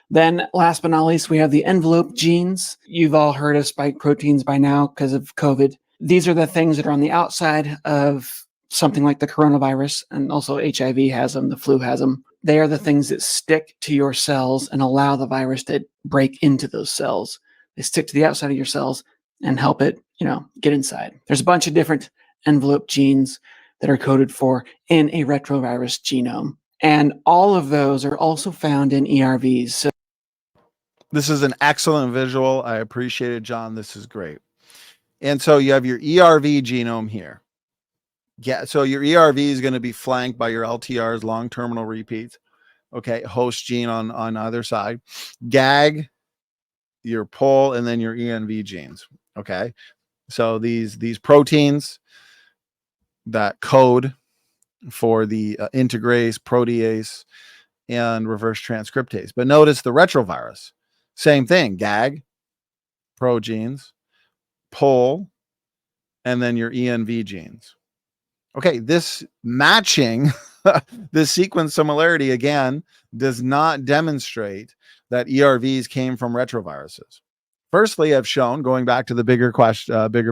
S2: Then last but not least, we have the envelope genes. You've all heard of spike proteins by now because of COVID. These are the things that are on the outside of something like the coronavirus, and also HIV has them, the flu has them. They are the things that stick to your cells and allow the virus to break into those cells. They stick to the outside of your cells and help it, get inside. There's a bunch of different envelope genes that are coded for in a retrovirus genome. And all of those are also found in ERVs. So
S1: this is an excellent visual. I appreciate it, John. This is great. And so you have your ERV genome here. Yeah, so your ERV is going to be flanked by your LTRs, long terminal repeats. Okay, host gene on either side. GAG, your pull, and then your ENV genes. Okay, so these proteins that code for the integrase, protease, and reverse transcriptase. But notice the retrovirus, same thing. GAG, progenes, pull, and then your ENV genes. Okay, this matching, this sequence similarity again does not demonstrate that ERVs came from retroviruses. Firstly, I've shown, going back to the bigger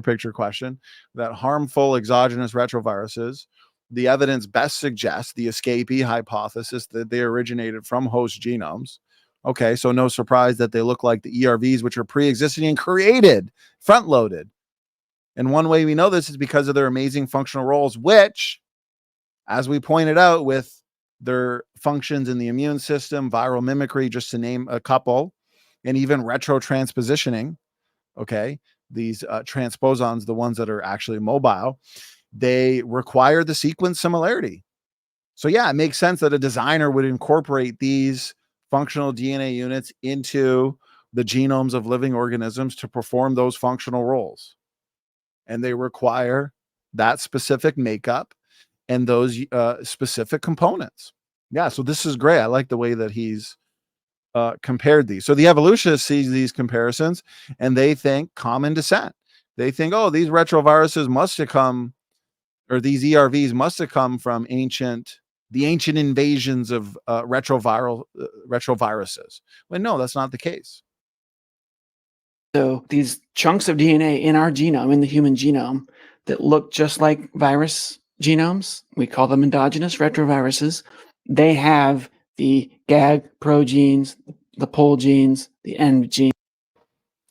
S1: picture question, that harmful exogenous retroviruses, the evidence best suggests the escapee hypothesis that they originated from host genomes. Okay, so no surprise that they look like the ERVs, which are pre-existing and created, front-loaded. And one way we know this is because of their amazing functional roles, which, as we pointed out, with their functions in the immune system, viral mimicry, just to name a couple, and even retrotranspositioning, okay, these transposons, the ones that are actually mobile, they require the sequence similarity. So yeah, it makes sense that a designer would incorporate these functional DNA units into the genomes of living organisms to perform those functional roles. And they require that specific makeup and those specific components. Yeah, so this is great. I like the way that he's compared these. So the evolutionist sees these comparisons and they think common descent. They think, oh, these retroviruses must have come, or these ERVs must have come from the ancient invasions of retroviruses. Well, no, that's not the case.
S2: So these chunks of DNA in our genome, in the human genome, that look just like virus genomes, we call them endogenous retroviruses. They have the GAG progenes, the pull genes, the end genes.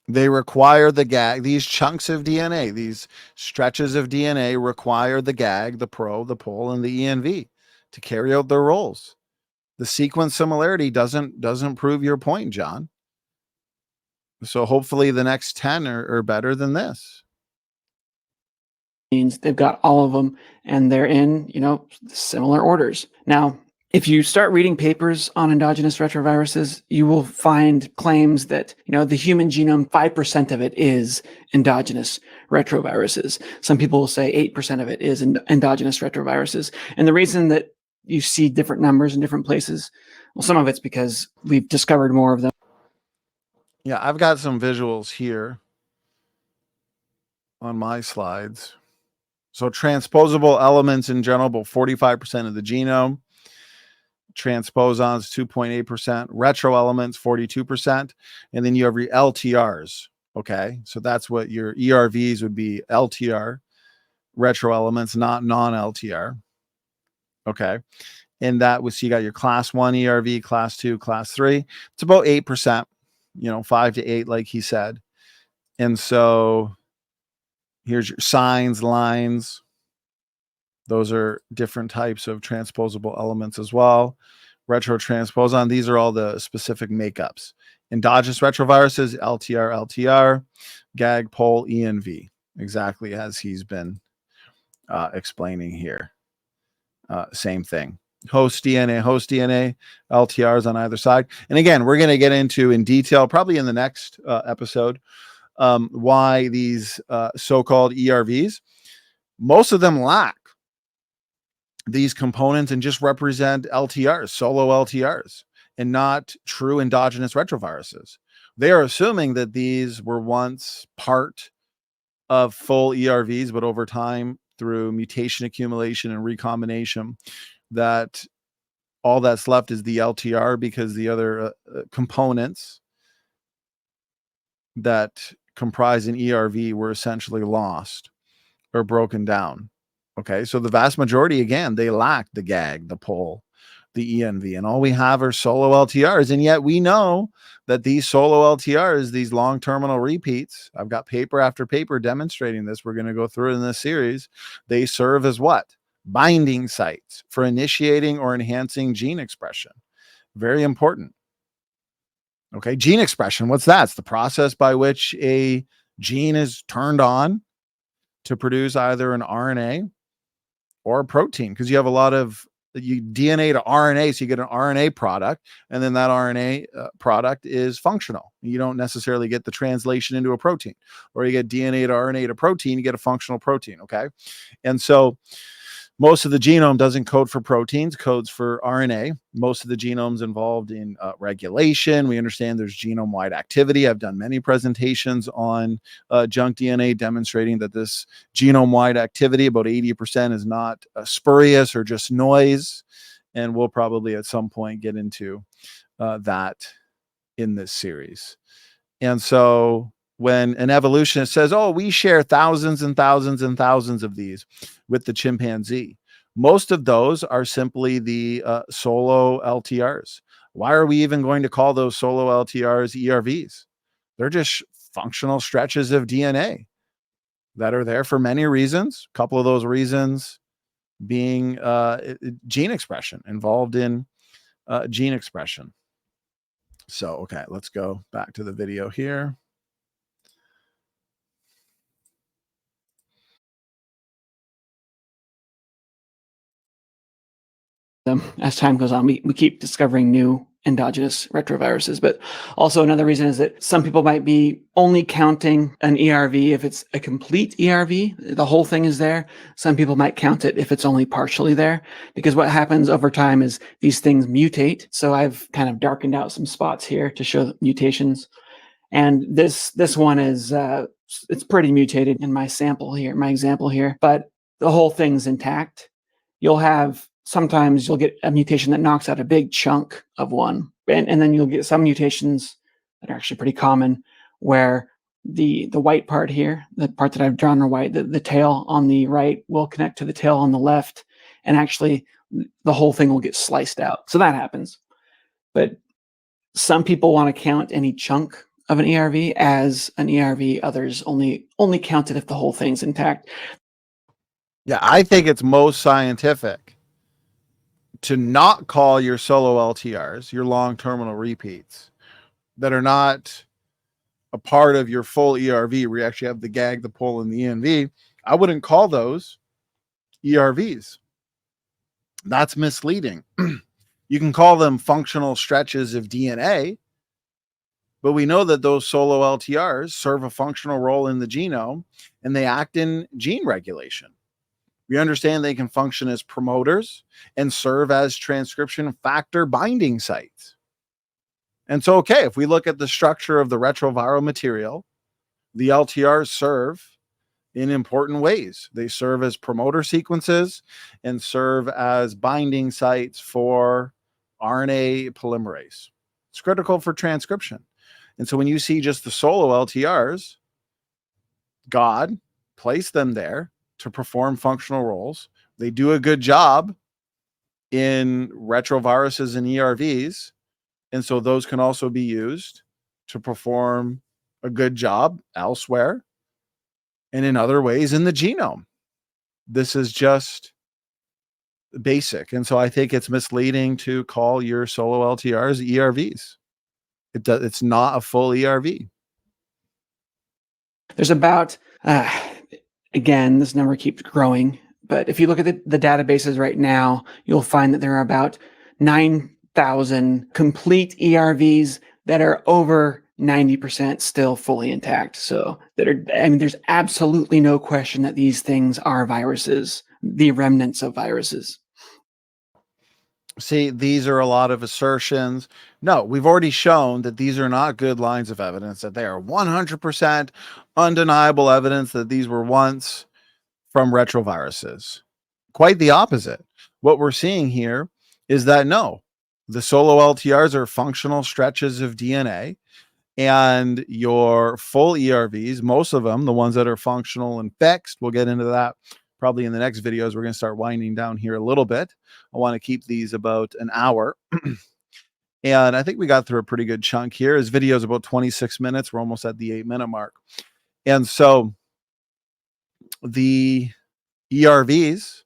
S1: They require the GAG. These chunks of DNA, these stretches of DNA require the GAG, the pro, the pull, and the ENV to carry out their roles. The sequence similarity doesn't prove your point, John. So hopefully the next 10 are better than this.
S2: They've got all of them, and they're in, similar orders. Now, if you start reading papers on endogenous retroviruses, you will find claims that, the human genome, 5% of it is endogenous retroviruses. Some people will say 8% of it is endogenous retroviruses. And the reason that you see different numbers in different places, well, some of it's because we've discovered more of them.
S1: Yeah, I've got some visuals here on my slides. So transposable elements in general, about 45% of the genome. Transposons, 2.8%. Retro elements, 42%. And then you have your LTRs. Okay, so that's what your ERVs would be, LTR, retro elements, not non-LTR. Okay, and that was, you got your class 1 ERV, class 2, class 3. It's about 8%, 5 to 8, like he said. And so here's your signs, lines. Those are different types of transposable elements as well. Retrotransposon, these are all the specific makeups. Endogenous retroviruses, LTR, LTR, GAG, POL, ENV, exactly as he's been explaining here. Same thing. Host DNA, LTRs on either side. And again, we're going to get into in detail, probably in the next episode, why these so-called ERVs, most of them lack these components and just represent LTRs, solo LTRs, and not true endogenous retroviruses. They are assuming that these were once part of full ERVs, but over time, through mutation accumulation and recombination, that all that's left is the LTR because the other components that comprise an ERV were essentially lost or broken down. Okay, so the vast majority, again, they lack the GAG, the pull, the ENV, and all we have are solo LTRs. And yet we know that these solo LTRs, these long terminal repeats, I've got paper after paper demonstrating this. We're going to go through it in this series. They serve as what? binding sites for initiating or enhancing gene expression. Very important. Okay, gene expression, what's that? It's the process by which a gene is turned on to produce either an RNA or a protein, because you have a lot of DNA to RNA, so you get an RNA product, and then that RNA product is functional. You don't necessarily get the translation into a protein, or you get DNA to RNA to protein, you get a functional protein. Okay, and so most of the genome doesn't code for proteins, codes for RNA. Most of the genome's involved in regulation. We understand there's genome-wide activity. I've done many presentations on junk DNA demonstrating that this genome-wide activity, about 80%, is not spurious or just noise. And we'll probably at some point get into that in this series. And so when an evolutionist says, oh, we share thousands and thousands and thousands of these with the chimpanzee, most of those are simply the solo LTRs. Why are we even going to call those solo LTRs ERVs? They're just functional stretches of DNA that are there for many reasons. A couple of those reasons being gene expression, involved in gene expression. So, okay, let's go back to the video here.
S2: As time goes on, we keep discovering new endogenous retroviruses. But also another reason is that some people might be only counting an ERV if it's a complete ERV, the whole thing is there. Some people might count it if it's only partially there, because what happens over time is these things mutate. So I've kind of darkened out some spots here to show mutations. And this one is, it's pretty mutated in my sample here, my example here, but the whole thing's intact. Sometimes you'll get a mutation that knocks out a big chunk of one. And then you'll get some mutations that are actually pretty common where the white part here, the part that I've drawn in white, the tail on the right will connect to the tail on the left. And actually the whole thing will get sliced out. So that happens. But some people want to count any chunk of an ERV as an ERV. Others only count it if the whole thing's intact.
S1: Yeah, I think it's most scientific to not call your solo LTRs, your long terminal repeats that are not a part of your full ERV, where you actually have the GAG, the pull, and the ENV. I wouldn't call those ERVs. That's misleading. You can call them functional stretches of DNA, but we know that those solo LTRs serve a functional role in the genome, and they act in gene regulation. We understand they can function as promoters and serve as transcription factor binding sites. And so, okay, if we look at the structure of the retroviral material, the LTRs serve in important ways. They serve as promoter sequences and serve as binding sites for RNA polymerase. It's critical for transcription. And so when you see just the solo LTRs, God placed them there to perform functional roles. They do a good job in retroviruses and ERVs. And so those can also be used to perform a good job elsewhere and in other ways in the genome. This is just basic. And so I think it's misleading to call your solo LTRs ERVs. It's not a full ERV.
S2: There's about, again, this number keeps growing, but if you look at the databases right now, you'll find that there are about 9,000 complete ERVs that are over 90% still fully intact. So there's absolutely no question that these things are viruses, the remnants of viruses.
S1: See, these are a lot of assertions. No, we've already shown that these are not good lines of evidence, that they are 100% undeniable evidence that these were once from retroviruses. Quite the opposite. What we're seeing here is that no, the solo LTRs are functional stretches of DNA, and your full ERVs, most of them, the ones that are functional and fixed, we'll get into that probably in the next videos. We're going to start winding down here a little bit. I want to keep these about an hour. And I think we got through a pretty good chunk here. His video is about 26 minutes. We're almost at the 8-minute mark. And so the ERVs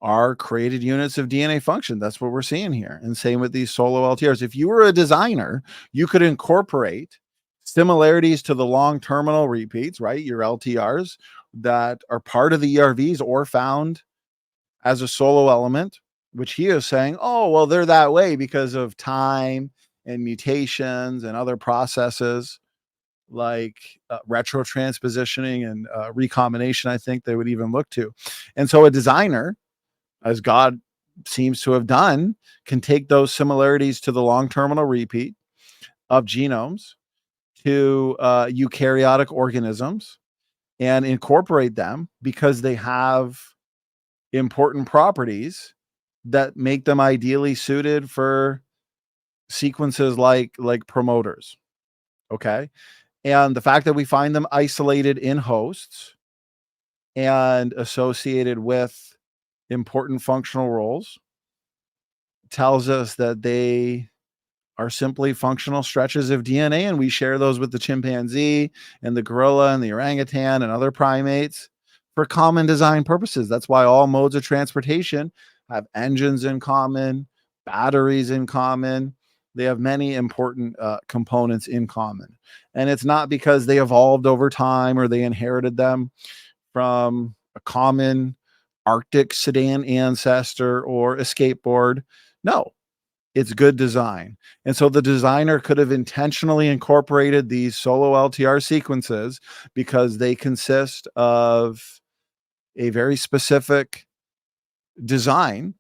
S1: are created units of DNA function. That's what we're seeing here. And same with these solo LTRs. If you were a designer, you could incorporate similarities to the long terminal repeats, right? Your LTRs that are part of the ERVs or found as a solo element, which he is saying, oh, well, they're that way because of time and mutations and other processes like retrotranspositioning and recombination, I think they would even look to. And so a designer, as God seems to have done, can take those similarities to the long terminal repeat of genomes to eukaryotic organisms and incorporate them because they have important properties that make them ideally suited for sequences like promoters. Okay. And the fact that we find them isolated in hosts and associated with important functional roles tells us that they are simply functional stretches of DNA, and we share those with the chimpanzee and the gorilla and the orangutan and other primates for common design purposes. That's why all modes of transportation have engines in common, batteries in common. They have many important components in common. And it's not because they evolved over time or they inherited them from a common Arctic sedan ancestor or a skateboard. No, it's good design. And so the designer could have intentionally incorporated these solo LTR sequences because they consist of a very specific design,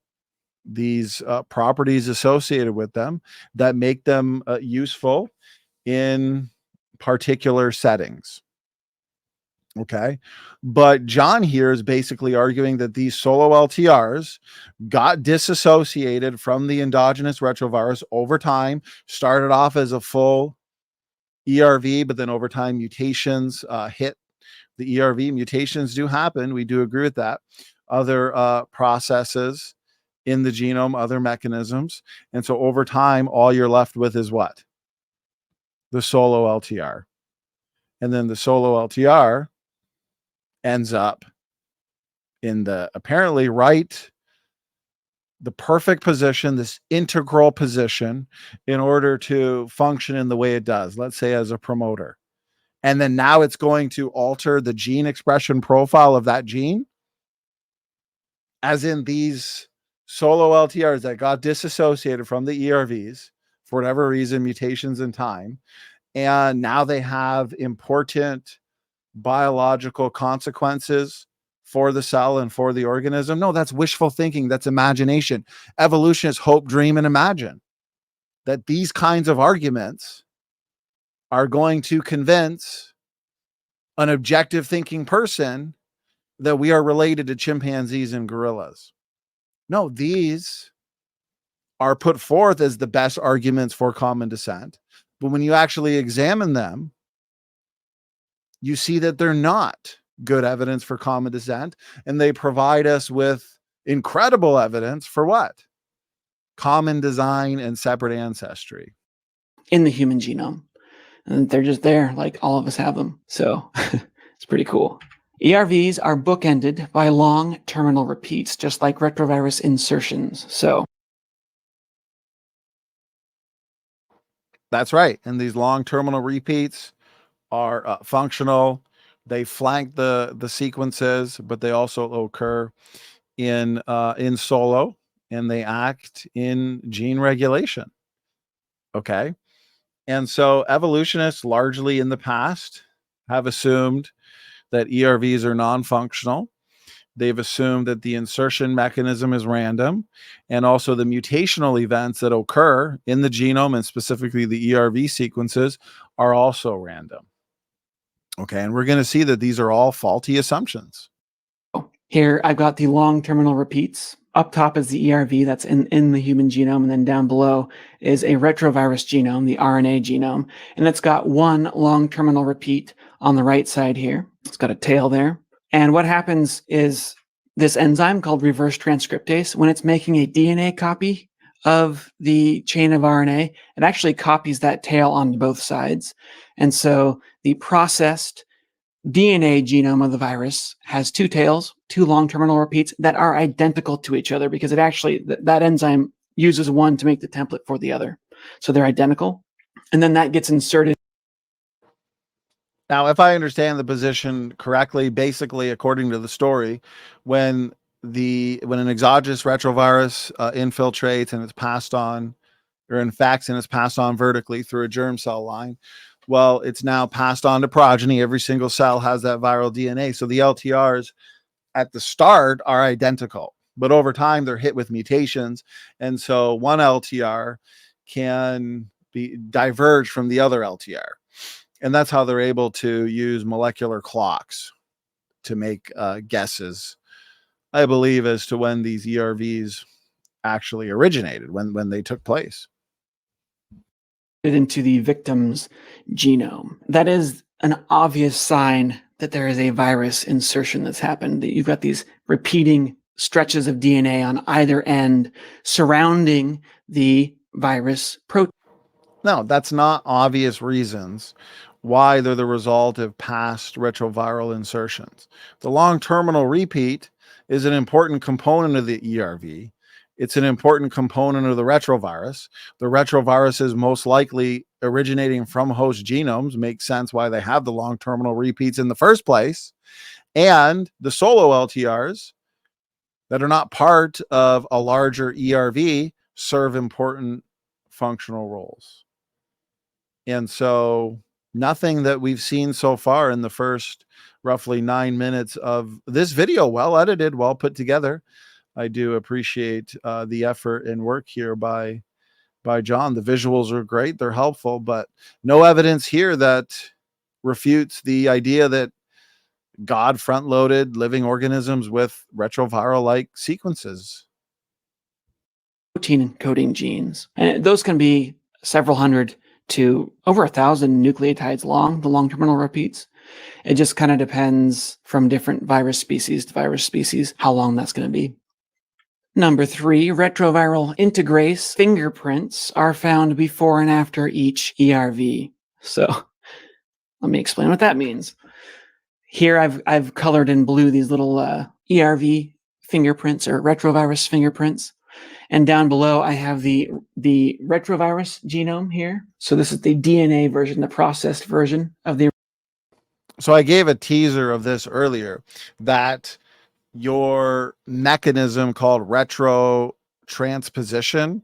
S1: these properties associated with them that make them useful in particular settings. Okay. But Jon here is basically arguing that these solo LTRs got disassociated from the endogenous retrovirus over time, started off as a full ERV, but then over time mutations hit the ERV. Mutations do happen. We do agree with that. Other processes in the genome, other mechanisms. And so over time, all you're left with is what? The solo LTR. And then the solo LTR ends up in the apparently the perfect position, this integral position in order to function in the way it does, let's say as a promoter. And then now it's going to alter the gene expression profile of that gene, as in these solo LTRs that got disassociated from the ERVs for whatever reason, mutations in time. And now they have important biological consequences for the cell and for the organism. No, that's wishful thinking. That's imagination. Evolutionists hope, dream, and imagine that these kinds of arguments are going to convince an objective thinking person that we are related to chimpanzees and gorillas. No, these are put forth as the best arguments for common descent. But when you actually examine them, you see that they're not good evidence for common descent, and they provide us with incredible evidence for what? Common design and separate ancestry.
S2: In the human genome. And they're just there, like all of us have them. So it's pretty cool. ERVs are bookended by long terminal repeats, just like retrovirus insertions. So
S1: that's right. And these long terminal repeats are functional. They flank the sequences, but they also occur in solo, and they act in gene regulation. Okay. And so evolutionists largely in the past have assumed that ERVs are non-functional. They've assumed that the insertion mechanism is random, and also the mutational events that occur in the genome, and specifically the ERV sequences, are also random. Okay, and we're going to see that these are all faulty assumptions.
S2: here I've got the long terminal repeats. Up top is the ERV that's in the human genome, and then down below is a retrovirus genome, the RNA genome, and it's got one long terminal repeat on the right side here. It's got a tail there. And what happens is this enzyme called reverse transcriptase, when it's making a DNA copy of the chain of RNA, it actually copies that tail on both sides. And so the processed DNA genome of the virus has two tails, two long terminal repeats that are identical to each other because it actually, that enzyme uses one to make the template for the other. So they're identical. And then that gets inserted.
S1: Now, if I understand the position correctly, basically, according to the story, when an exogenous retrovirus infiltrates and it's passed on, or infects and it's passed on vertically through a germ cell line, well, it's now passed on to progeny. Every single cell has that viral DNA. So the LTRs at the start are identical, but over time they're hit with mutations. And so one LTR can be diverged from the other LTR. And that's how they're able to use molecular clocks to make guesses, I believe, as to when these ERVs actually originated, when they took place.
S2: Into the victim's genome. That is an obvious sign that there is a virus insertion that's happened. You've got these repeating stretches of DNA on either end surrounding the virus protein.
S1: No, that's not obvious reasons why they're the result of past retroviral insertions. The long terminal repeat is an important component of the ERV. It's an important component of the retrovirus. The retrovirus is most likely originating from host genomes. Makes sense why they have the long terminal repeats in the first place. And the solo LTRs that are not part of a larger ERV serve important functional roles. And so nothing that we've seen so far in the first roughly 9 minutes of this video, well edited, well put together. I do appreciate the effort and work here by Jon. The visuals are great. They're helpful, but no evidence here that refutes the idea that God front-loaded living organisms with retroviral-like sequences.
S2: Protein encoding genes. And those can be several hundred to over 1,000 nucleotides long, the long terminal repeats. It just kind of depends from different virus species to virus species how long that's going to be. Number 3, retroviral integrase fingerprints are found before and after each ERV. So let me explain what that means. Here I've colored in blue these little ERV fingerprints or retrovirus fingerprints. And down below, I have the retrovirus genome here. So this is the DNA version, the processed version of the.
S1: So I gave a teaser of this earlier, that your mechanism called retrotransposition,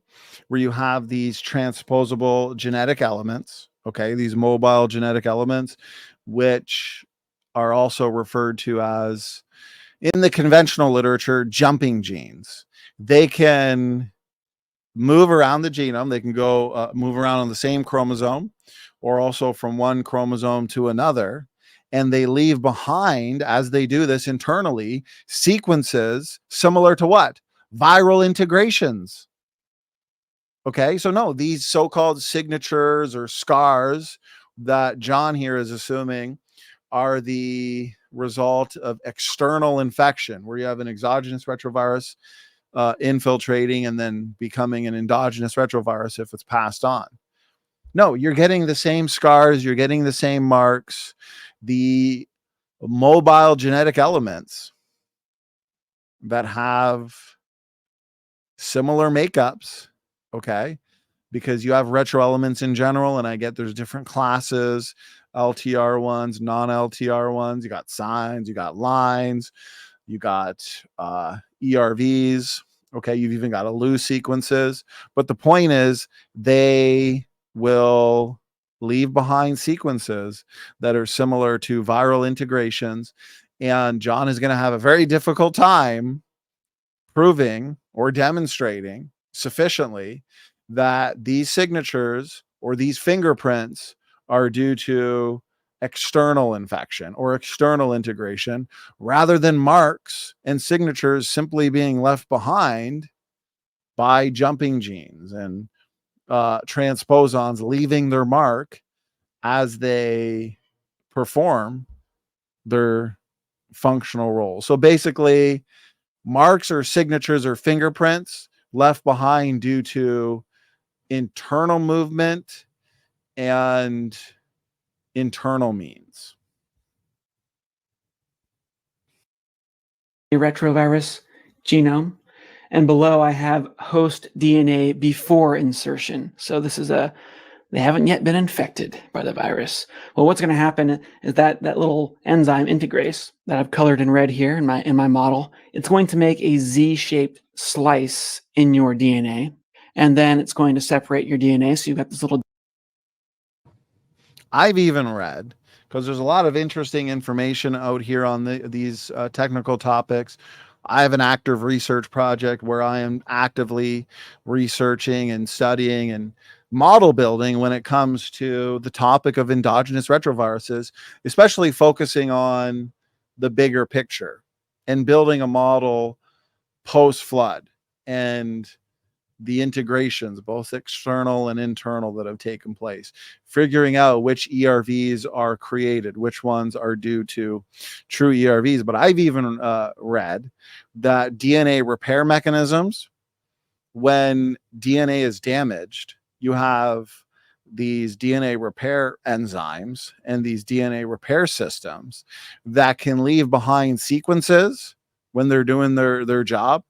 S1: where you have these transposable genetic elements, okay, these mobile genetic elements, which are also referred to as, in the conventional literature, jumping genes. They can move around the genome. They can go move around on the same chromosome, or also from one chromosome to another. And they leave behind, as they do this internally, sequences similar to what? Viral integrations. Okay, so no, these so-called signatures or scars that Jon here is assuming are the result of external infection, where you have an exogenous retrovirus infiltrating and then becoming an endogenous retrovirus if it's passed on. No, you're getting the same scars, you're getting the same marks. The mobile genetic elements that have similar makeups, okay, because you have retro elements in general, and I get there's different classes, LTR ones, non-LTR ones. You got signs, you got lines, you got ERVs. Okay, you've even got loose sequences. But the point is, they will leave behind sequences that are similar to viral integrations. And Jon is going to have a very difficult time proving or demonstrating sufficiently that these signatures or these fingerprints are due to external infection or external integration, rather than marks and signatures simply being left behind by jumping genes and transposons leaving their mark as they perform their functional role. So basically, marks or signatures or fingerprints left behind due to internal movement and internal means.
S2: a retrovirus genome. And below I have host DNA before insertion. So this is they haven't yet been infected by the virus. Well, what's going to happen is that little enzyme integrase that I've colored in red here in my model, it's going to make a Z-shaped slice in your DNA, and then it's going to separate your DNA. So you've got this little.
S1: I've even read, because there's a lot of interesting information out here on these technical topics. I have an active research project where I am actively researching and studying and model building when it comes to the topic of endogenous retroviruses, especially focusing on the bigger picture and building a model post flood and the integrations, both external and internal, that have taken place, figuring out which ERVs are created, which ones are due to true ERVs. But I've even read that DNA repair mechanisms, when DNA is damaged, you have these DNA repair enzymes and these DNA repair systems that can leave behind sequences when they're doing their job,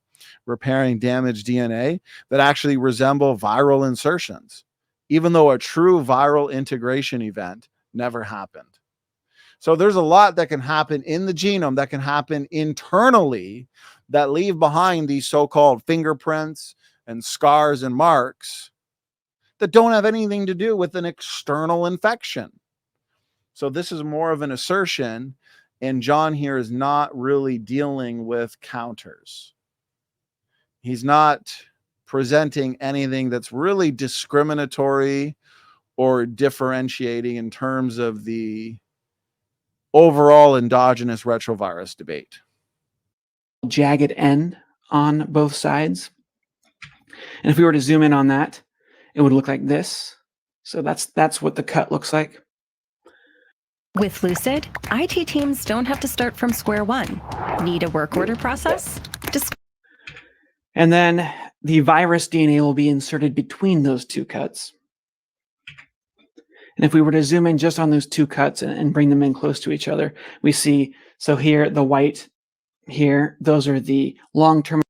S1: repairing damaged DNA, that actually resemble viral insertions, even though a true viral integration event never happened. So there's a lot that can happen in the genome, that can happen internally, that leave behind these so-called fingerprints and scars and marks that don't have anything to do with an external infection. So this is more of an assertion, and Jon here is not really dealing with counters. He's not presenting anything that's really discriminatory or differentiating in terms of the overall endogenous retrovirus debate.
S2: Jagged end on both sides. And if we were to zoom in on that, it would look like this. So that's what the cut looks like.
S3: With Lucid, IT teams don't have to start from square one. Need a work order process?
S2: And then the virus DNA will be inserted between those two cuts. And if we were to zoom in just on those two cuts and bring them in close to each other, we see, so here, the white here, those are the long-term.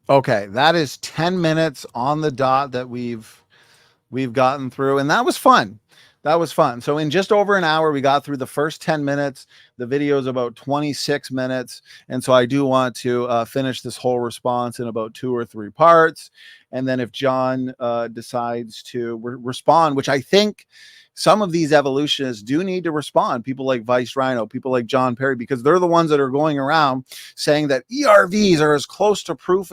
S1: Okay, that is 10 minutes on the dot that we've gotten through, and that was fun. That was fun. So in just over an hour, we got through the first 10 minutes. The video is about 26 minutes. And so I do want to finish this whole response in about 2 or 3 parts. And then if Jon decides to respond, which I think some of these evolutionists do need to respond, people like Vice Rhino, people like Jon Perry, because they're the ones that are going around saying that ERVs are as close to proof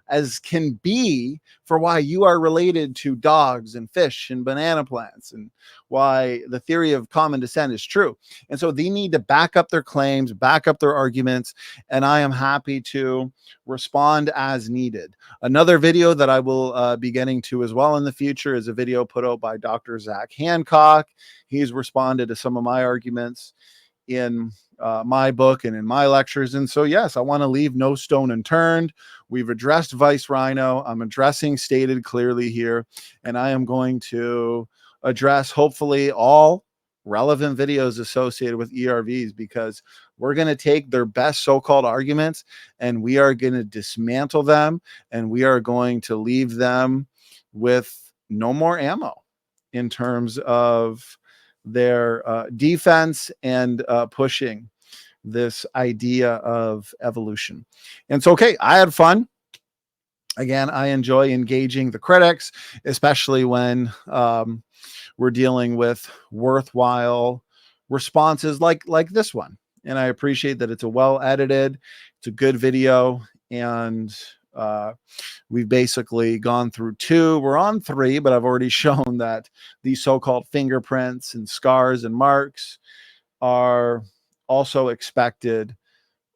S1: as can be for why you are related to dogs and fish and banana plants, and why the theory of common descent is true. And so they need to back up their claims, back up their arguments, and I am happy to respond as needed. Another video that I will be getting to as well in the future is a video put out by Dr. Zach Hancock. He's responded to some of my arguments in my book and in my lectures. And so, yes, I want to leave no stone unturned. We've addressed Vice Rhino. I'm addressing stated clearly here, and I am going to address hopefully all relevant videos associated with ERVs, because we're going to take their best so-called arguments and we are going to dismantle them, and we are going to leave them with no more ammo in terms of their defense and pushing this idea of evolution. And so, okay, I had fun. Again, I enjoy engaging the critics, especially when we're dealing with worthwhile responses like this one. And I appreciate that it's a well edited, it's a good video, and we've basically gone through 2. We're on 3, but I've already shown that these so-called fingerprints and scars and marks are also expected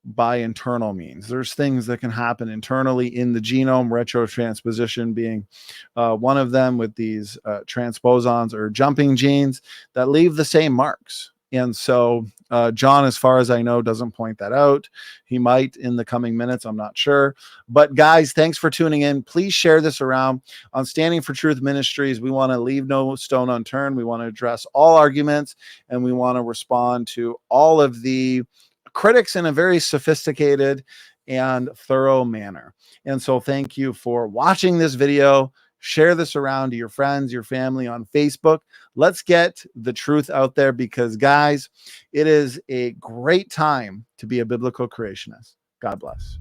S1: by internal means. There's things that can happen internally in the genome, retrotransposition being one of them, with these transposons or jumping genes that leave the same marks. And so Jon, as far as I know, doesn't point that out. He might in the coming minutes, I'm not sure. But guys, thanks for tuning in. Please share this around. On Standing for Truth Ministries, we want to leave no stone unturned. We want to address all arguments, and we want to respond to all of the critics in a very sophisticated and thorough manner. And so thank you for watching this video. Share this around to your friends, your family on Facebook. Let's get the truth out there, because guys, it is a great time to be a biblical creationist. God bless.